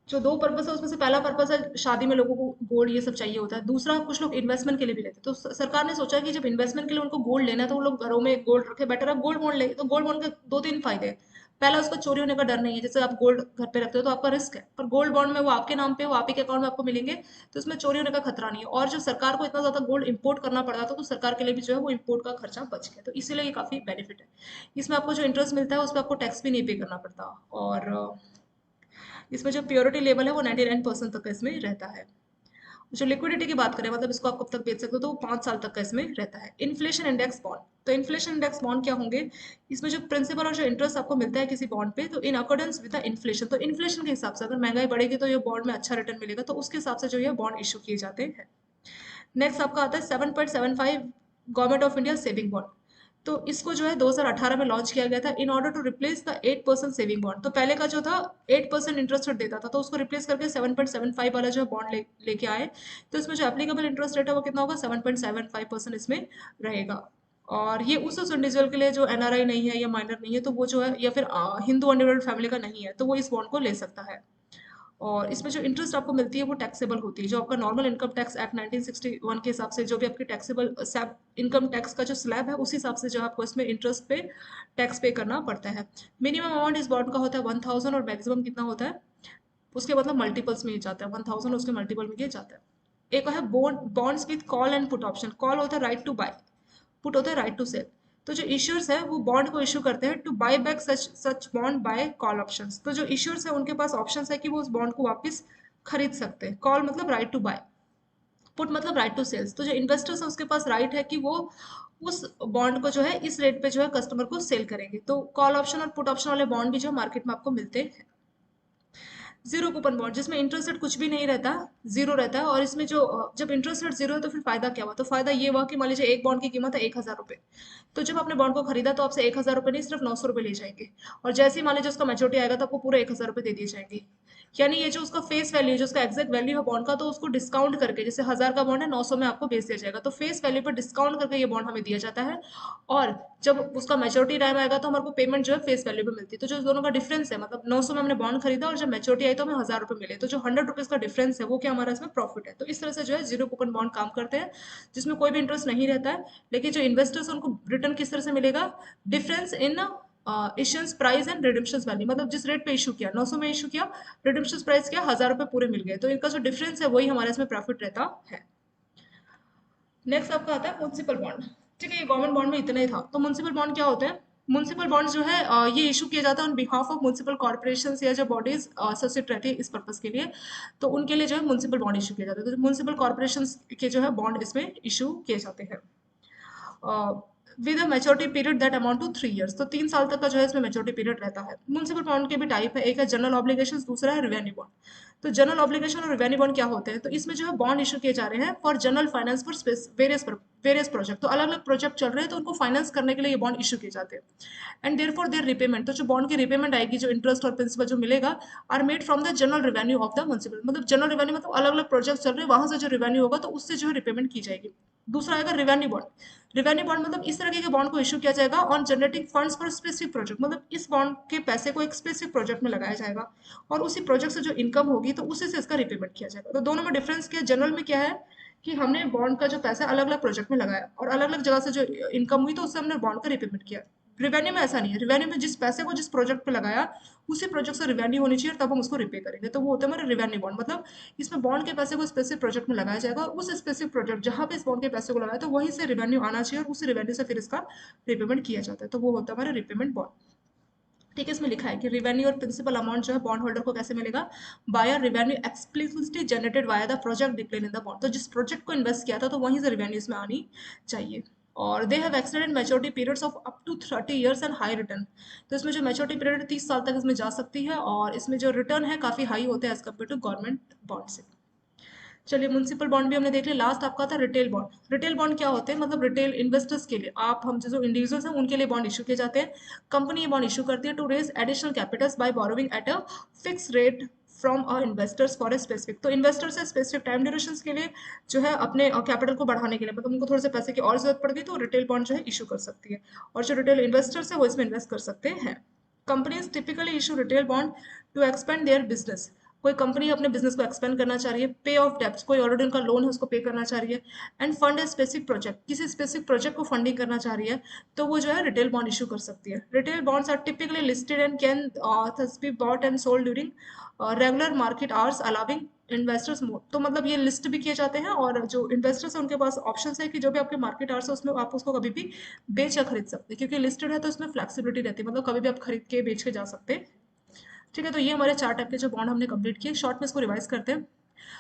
जो दो पर्पस है उसमें से पहला पर्पस है शादी में लोगों को गोल्ड ये सब चाहिए होता है, दूसरा कुछ लोग इन्वेस्टमेंट के लिए भी लेते हैं। तो सरकार ने सोचा कि जब इन्वेस्टमेंट के लिए उनको गोल्ड लेना है तो वो लोग घरों में गोल्ड रखे, बेटर है गोल्ड बॉन्ड ले। तो गोल्ड बॉन्ड के दो तीन फायदे हैं। पहला, उसका चोरी होने का डर नहीं है। जैसे आप गोल्ड घर पे रखते हो तो आपका रिस्क है, पर गोल्ड बॉन्ड में वो आपके नाम पे, वो आप ही के अकाउंट में आपको मिलेंगे, तो इसमें चोरी होने का खतरा नहीं है। और जो सरकार को इतना ज्यादा गोल्ड इंपोर्ट करना पड़ रहा था तो सरकार के लिए भी जो है वो इंपोर्ट का खर्चा बच गया, तो इसीलिए ये काफी बेनिफिट है। इसमें आपको जो इंटरेस्ट मिलता है उस पर आपको टैक्स भी नहीं पे करना पड़ता, और इसमें जो प्योरिटी लेवल है वो 99% तक का इसमें रहता है। जो लिक्विडिटी की बात करें, मतलब इसको आप कब तक बेच सकते हो, तो वो 5 साल तक का इसमें रहता है। Inflation index bond. तो इन्फ्लेशन इंडेक्स बॉन्ड क्या होंगे, इसमें जो प्रिंसिपल और जो इंटरेस्ट आपको मिलता है किसी बॉन्ड पे, तो in accordance with the inflation, तो इन्फ्लेशन के हिसाब से अगर महंगाई बढ़ेगी तो ये बॉन्ड में अच्छा रिटर्न मिलेगा, तो उसके हिसाब से जो ये बॉन्ड इशू किए जाते हैं। नेक्स्ट आपका आता है 7.75 government of India saving bond. तो इसको जो है 2018 में लॉन्च किया गया था in order to replace the 8% saving bond. तो पहले का जो था 8% इंटरेस्ट रेट देता था, तो उसको रिप्लेस करके 7.75 वाला जो बॉन्ड लेके आए। तो इसमें जो एप्लीकेबल इंटरेस्ट रेट है वो कितना होगा, 7.75% इसमें रहेगा। और ये उस इंडिविजुअल के लिए जो एनआरआई नहीं है या माइनर नहीं है, तो वो जो है, या फिर हिंदू अनडिवाइडेड फैमिली का नहीं है, तो वो इस बॉन्ड को ले सकता है। और इसमें जो इंटरेस्ट आपको मिलती है वो टैक्सेबल होती है। जो आपका नॉर्मल इनकम टैक्स एक्ट 1961 के हिसाब से जो भी आपकी टैक्सेबल इनकम टैक्स का जो स्लैब है उस हिसाब से जो आपको इसमें इंटरेस्ट पे टैक्स पे करना पड़ता है। मिनिमम अमाउंट इस बॉन्ड का होता है 1000, और मैक्सिमम कितना होता है, उसके मतलब मल्टीपल्स में ही जाता है, 1000 उसके मल्टीपल में ये जाता है। एक है bonds with call and put option. Call होता है राइट टू बाय, पुट होता है राइट टू सेल। तो जो इश्यूर्स है वो बॉन्ड को इशू करते हैं to buy back such bond by call options. तो जो इश्यूर्स है उनके पास ऑप्शंस है कि वो उस बॉन्ड को वापस खरीद सकते हैं। कॉल मतलब राइट टू बाय, पुट मतलब राइट टू सेल्स। तो जो इन्वेस्टर्स है उसके पास राइट है कि वो उस बॉन्ड को जो है इस रेट पे जो है कस्टमर को सेल करेंगे। तो कॉल ऑप्शन और पुट ऑप्शन वाले बॉन्ड भी जो मार्केट में आपको मिलते हैं। जीरो कूपन बॉन्ड जिसमें इंटरेस्ट रेट कुछ भी नहीं रहता, जीरो रहता है। और इसमें जो जब इंटरेस्ट रेट जीरो है तो फिर फायदा क्या हुआ? तो फायदा ये हुआ कि मान लीजिए एक बॉन्ड की कीमत है 1,000 रुपये, तो जब आपने बॉन्ड को खरीदा तो आपसे 1,000 रुपये नहीं, सिर्फ 900 रुपये ले जाएंगे। और जैसे ही मान लीजिए उसका मैच्योरिटी आएगा तो आपको पूरे 1,000 रुपये दे दिए जाएंगे। यानी ये जो उसका फेस वैल्यू है, जो उसका एग्जैक्ट वैल्यू है बॉन्ड का, तो उसको डिस्काउंट करके, जैसे 1,000 का बॉन्ड है 900 में आपको बेच दिया जाएगा, तो फेस वैल्यू पर डिस्काउंट करके ये बॉन्ड हमें दिया जाता है। और जब उसका मैच्योरिटी टाइम आएगा तो हमारे को पेमेंट जो है फेस वैल्यू पे मिलती है। तो जो दोनों का डिफरेंस है, मतलब 900 में हमने बॉन्ड खरीदा और जब मैच्योरिटी आई तो हमें 1,000 रुपये मिले, तो जो 100 रुपीज का डिफरेंस है वो क्या हमारा इसमें प्रॉफिट है। तो इस तरह से जो है जीरो कूपन बॉन्ड काम करते हैं, जिसमें कोई भी इंटरेस्ट नहीं रहता है। लेकिन जो इन्वेस्टर्स उनको रिटर्न किस तरह से मिलेगा? Difference in issuance price and redemption value, मतलब जिस रेट पे इशू किया, 900 में इशू किया, रिडिम्पशन प्राइस क्या, 1,000 रुपये पूरे मिल गए, तो इनका जो डिफरेंस है वही हमारे इसमें प्रॉफिट रहता है। नेक्स्ट आपका आता है म्युनिसिपल बॉन्ड। ठीक है, ये गवर्नमेंट बॉन्ड में इतना ही था। तो म्युनिसिपल बॉन्ड क्या होते हैं? म्युनिसिपल बॉन्ड जो है ये इशू किया जाता है on behalf of municipal corporation या जो बॉडीज एसोसिएट रहती है इस पर्पज के लिए, तो उनके लिए जो है म्युनिसिपल बॉन्ड इशू किया जाता है। तो म्युनिसिपल कॉर्पोरेशन के जो है बॉन्ड इसमें इशू किए जाते हैं with a maturity period that amount to 3 years. तो 3 साल तक का जो है इसमें मैच्योरिटी पीरियड रहता है। म्युनिसिपल बॉन्ड के भी टाइप है, एक है जनरल ऑब्लिगेशन, दूसरा है रिवेन्यू बॉन्ड। तो जनरल ऑब्लिगेशन और रिवेन्यू बॉन्ड क्या होते हैं? तो इसमें जो है बॉन्ड इशू किए जा रहे हैं for general finance for various project. तो अलग अलग प्रोजेक्ट चल रहे हैं तो उनको फाइनेंस करने के लिए ये बॉन्ड इशू किए जाते हैं। And there for their repayment, तो जो बॉन्ड की रिपेमेंट आएगी, जो इंटरेस्ट और प्रिंसिपल जो मिलेगा, are made from the general revenue of the municipal. मतलब जनरल रेवेन्यू मतलब अलग अलग प्रोजेक्ट चल रहे हैं, वहां से जो रेवेन्यू होगा तो उससे जो है रिपेमेंट की जाएगी। दूसरा आएगा रिवेन्यू बॉन्ड। रिवेन्यू बॉन्ड मतलब इस तरह के बॉन्ड को इशू किया जाएगा on generating funds for specific project, मतलब इस बॉन्ड के पैसे को एक स्पेसिफिक प्रोजेक्ट में लगाया जाएगा और उसी प्रोजेक्ट से जो इनकम होगी तो उसी से इसका रिपेमेंट किया जाएगा। तो दोनों में डिफरेंस क्या है? जनरल में क्या है कि हमने बॉन्ड का जो पैसा अलग अलग प्रोजेक्ट में लगाया और अलग अलग जगह से जो इनकम हुई तो उससे हमने बॉन्ड का रिपेमेंट किया। रिवेन्यू में ऐसा नहीं है। रिवेन्यू में जिस पैसे को जिस प्रोजेक्ट पे लगाया उसी प्रोजेक्ट से रिवेन्यू होनी चाहिए, तब हम उसको रिपे करेंगे, तो वो होता है हमारा रिवेन्यू बॉन्ड। मतलब इसमें बॉन्ड के पैसे को स्पेसिफिक प्रोजेक्ट में लगाया जाएगा और उस स्पेसिफिक प्रोजेक्ट जहां पे इस बॉन्ड के पैसे को लगाया तो वहीं से रिवेन्यू आना चाहिए और उस रिवेन्यू से फिर इसका रिपेमेंट किया जाता है, तो वो होता है हमारा रिपेमेंट बॉन्ड। ठीक है, इसमें लिखा है कि रिवेन्यू और प्रिंसिपल अमाउंट जो है बॉन्ड होल्डर को कैसे मिलेगा? By revenue explicitly generated via the project declare in the bond. तो जिस प्रोजेक्ट को इन्वेस्ट किया था तो वहीं से रिवेन्यू इसमें आनी चाहिए। और they have extended maturity periods of up to 30 years and high return. तो इसमें जो मैच्योरिटी पीरियड 30 साल तक इसमें जा सकती है और इसमें जो रिटर्न है काफी हाई होते हैं as compare to government bond से। चलिए, म्युनिसिपल बॉन्ड भी हमने देख लिया। लास्ट आपका था रिटेल बॉन्ड। रिटेल बॉन्ड क्या होते हैं? मतलब रिटेल इन्वेस्टर्स के लिए, आप हम जो इंडिविजुअल्स हैं उनके लिए बॉन्ड इशू किए जाते हैं। कंपनी ये बॉन्ड इशू करती है to raise additional capitals by borrowing at a fix rate from a investors for a specific. तो इन्वेस्टर्स से स्पेसिफिक टाइम ड्यूरेशन के लिए जो है अपने कैपिटल को बढ़ाने के लिए, मतलब उनको थोड़े से पैसे की और जरूरत पड़ गई तो रिटेल बॉन्ड जो है इशू कर सकती है और जो रिटेल इन्वेस्टर्स है वो इसमें इन्वेस्ट कर सकते हैं। Companies typically issue retail bond to expand their business. कोई कंपनी अपने बिजनेस को एक्सपेंड करना चाह रही है, पे ऑफ डेब्ट्स, कोई ऑलरेडी उनका लोन है उसको पे करना चाह रही है, and fund a specific project, किसी स्पेसिफिक प्रोजेक्ट को फंडिंग करना चाह रही है, तो वो जो है रिटेल बॉन्ड इशू कर सकती है। Retail bonds are typically listed and can be bought and sold during regular market hours allowing investors more. तो मतलब ये लिस्ट भी किए जाते हैं और जो इन्वेस्टर्स है उनके पास ऑप्शन है कि जो भी आपके मार्केट आवर्स है उसमें आप उसको कभी भी बेच या खरीद सकते हैं, क्योंकि लिस्टेड है तो इसमें फ्लेक्सिबिलिटी रहती है, मतलब कभी भी आप खरीद के बेच के जा सकते हैं। ठीक है, तो ये हमारे 4 टाइप के जो बॉन्ड हमने कंप्लीट किए। शॉर्ट में इसको रिवाइज करते हैं।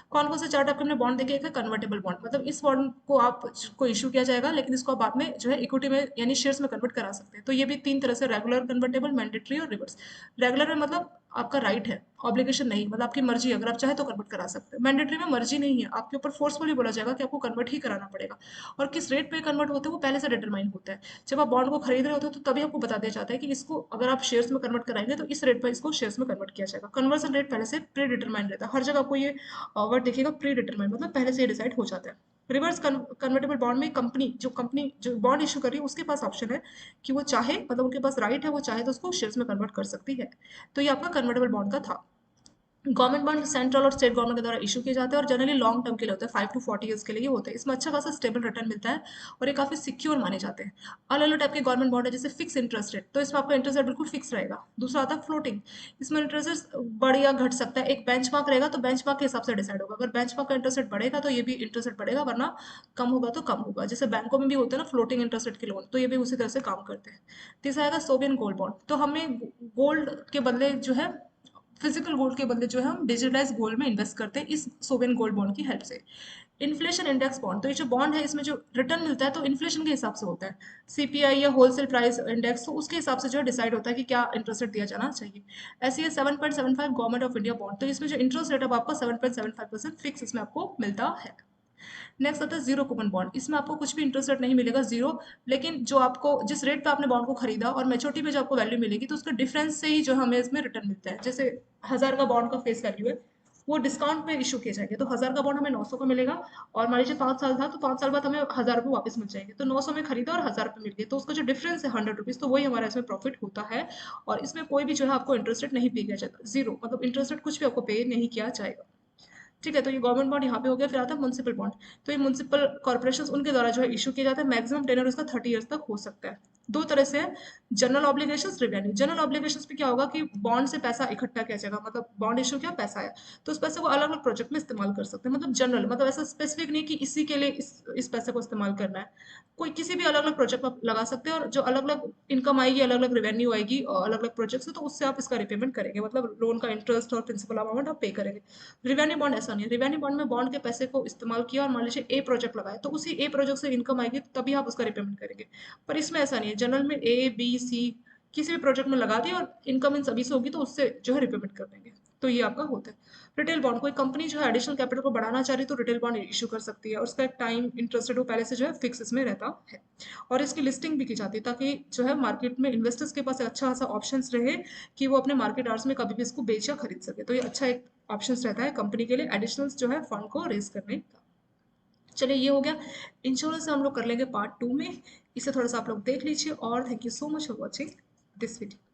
कौन कौन से 4 टाइप के हमने बॉन्ड देखे? एक है कन्वर्टेबल बॉन्ड, मतलब इस बॉन्ड को आप को इशू किया जाएगा लेकिन इसको आप बाद में जो है इक्विटी में यानी शेयर्स में कन्वर्ट करा सकते हैं। तो ये भी 3 तरह से, रेगुलर, कन्वर्टेबल, मैंडेटरी और रिवर्स। रेगुलर में मतलब आपका राइट है, ऑब्लिगेशन नहीं, मतलब आपकी मर्जी, अगर आप चाहे तो कन्वर्ट करा सकते हैं। मैंडेटरी में मर्जी नहीं है, आपके ऊपर फोर्सफुली बोला जाएगा कि आपको कन्वर्ट ही कराना पड़ेगा। और किस रेट पे कन्वर्ट होते हैं वो पहले से डिटरमाइन होता है। जब आप बॉन्ड को खरीद रहे होते हो तो तभी आपको बता दिया जाता है कि इसको अगर आप शेयर्स में कन्वर्ट कराएंगे तो इस रेट पर इसको शेयर्स में कन्वर्ट किया जाएगा। कन्वर्सन रेट पहले से प्री डिटरमाइन रहता है, हर जगह आपको ये वर्ड देखिएगा, प्री डिटरमाइन, मतलब पहले से ये डिसाइड हो जाता है। रिवर्स कन्वर्टेबल बॉन्ड में कंपनी जो बॉन्ड इशू कर रही है उसके पास ऑप्शन है कि वो चाहे, मतलब उनके पास राइट है, वो चाहे तो उसको शेयर्स में कन्वर्ट कर सकती है। तो ये आपका कन्वर्टेबल बॉन्ड का था। गवर्नमेंट बॉन्ड सेंट्रल और स्टेट गवर्नमेंट के द्वारा इशू किए जाते हैं और जनरली लॉन्ग टर्म के लिए होते हैं, 5 to 40 ईयर्स के लिए होते हैं। इसमें अच्छा खासा स्टेबल रिटर्न मिलता है और ये काफी सिक्योर माने जाते हैं। अलग अलग टाइप के गवर्नमेंट बॉन्ड है, जैसे फिक्स इंटरेस्ट रेट, तो इसमें आपका इंटरेस्ट रेट बिल्कुल फिक्स रहेगा। दूसरा आता है फ्लोटिंग, इसमें इंटरेस्ट रेट बढ़ या घट सकता है, एक बेंचमार्क रहेगा तो बेंचमार्क के हिसाब से डिसाइड होगा। अगर बेंचमार्क का इंटरेस्ट रेट बढ़ेगा तो ये भी इंटरेस्ट रेट बढ़ेगा, वरना कम होगा तो कम होगा। जैसे बैंकों में भी होते हैं ना फ्लोटिंग इंटरेस्ट रेट के लोन, तो ये भी उसी तरह से काम करते हैं। तीसरा आएगा सोवियन गोल्ड बॉन्ड, तो हमें गोल्ड के बदले जो है, फिजिकल गोल्ड के बदले जो है हम डिजिटलाइज गोल्ड में इन्वेस्ट करते हैं इस सोवेन गोल्ड बॉन्ड की हेल्प से। इन्फ्लेशन इंडेक्स बॉन्ड, तो ये जो बॉन्ड है इसमें जो रिटर्न मिलता है तो इन्फ्लेशन के हिसाब से होता है, सीपीआई या होलसेल प्राइस इंडेक्स, तो उसके हिसाब से जो है डिसाइड होता है कि क्या इंटरेस्ट रेट दिया जाना चाहिए। ऐसे ही 7.75 गवर्नमेंट ऑफ इंडिया बॉन्ड, तो इसमें जो इंटरेस्ट रेट है आपका 7.75% फिक्स इसमें आपको मिलता है। नेक्स्ट आता है जीरो कूपन बॉन्ड, इसमें आपको कुछ भी इंटरेस्ट रेट नहीं मिलेगा, जीरो, लेकिन जो आपको जिस रेट पे आपने बॉन्ड को खरीदा और मेच्योरिटी में जो आपको वैल्यू मिलेगी तो उसका डिफरेंस से ही जो हमें इसमें रिटर्न मिलता है। जैसे 1000 का बॉन्ड का फेस वैल्यू है, वो डिस्काउंट में इशू किए जाएंगे, तो 1000 का बॉन्ड हमें 900 का मिलेगा, और मान लीजिए 5 साल था तो 5 साल बाद हमें 1000 रुपये वापस मिल जाएंगे, तो 900 में खरीदा और 1000 रुपये मिल गए, तो उसका जो डिफरेंस है 100 रुपीज़, तो वही हमारा इसमें प्रॉफिट होता है। और इसमें कोई भी जो है आपको इंटरेस्ट रेट नहीं पे किया जाता, जीरो, मतलब इंटरेस्ट रेट कुछ भी आपको पे नहीं किया जाएगा। ठीक है, तो ये गवर्नमेंट बॉन्ड यहाँ पे हो गया। फिर आता है म्युनिसिपल बॉन्ड, तो ये म्युनिसिपल कॉर्पोरेशन उनके द्वारा जो है इशू किया जाता है, मैक्सिमम टेनर उसका 30 ईयर्स तक हो सकता है। दो तरह से है, general obligations, revenue. General obligations में क्या होगा कि बॉन्ड से पैसा इकट्ठा किया जाएगा, मतलब बॉन्ड इशू किया, पैसा आया, तो उस पैसे को अलग अलग प्रोजेक्ट में इस्तेमाल कर सकते हैं, मतलब जनरल, मतलब ऐसा स्पेसिफिक नहीं कि इसी के लिए इस पैसे को इस्तेमाल करना है, कोई किसी भी अलग अलग प्रोजेक्ट में आप लगा सकते हैं, और जो अलग अलग इनकम आएगी, अलग अलग रेवेन्यू आएगी और अलग अलग प्रोजेक्ट से, तो उससे आप इसका रिपेमेंट करेंगे, मतलब लोन का इंटरेस्ट और प्रिंसिपल अमाउंट आप पे करेंगे। रिवेन्यू बॉन्ड ऐसा नहीं है, रिवेन्यू बॉन्ड में बॉन्ड के पैसे को इस्तेमाल किया और मान लीजिए ए प्रोजेक्ट लगाया, तो उसी ए प्रोजेक्ट से इनकम आएगी तभी आप उसका रिपेमेंट करेंगे। पर इसमें ऐसा नहीं है, जनरल में ए बी सी किसी भी प्रोजेक्ट में लगा दी और इनकम इन सभी से होगी तो उससे जो है रिपेमेंट कर देंगे, तो ये आपका होता है। रिटेल बॉन्ड, कोई कंपनी जो है एडिशनल कैपिटल को बढ़ाना चाह रही है तो रिटेल बॉन्ड इशू कर सकती है, और उसका एक टाइम इंटरेस्ट रेट वो पहले से जो है फिक्स इसमें रहता है, और इसकी लिस्टिंग भी की जाती है ताकि जो है मार्केट में इन्वेस्टर्स के पास एक अच्छा खासा ऑप्शंस रहे कि वो अपने मार्केट आवर्स में कभी भी इसको बेच या खरीद सके, तो ये अच्छा एक ऑप्शंस रहता है कंपनी के लिए एडिशनल जो है फंड को रेज करने का। चलिए ये हो गया। इंश्योरेंस हम लोग कर लेंगे पार्ट 2 में, इसे थोड़ा सा आप लोग देख लीजिए, और thank you so much for watching this video.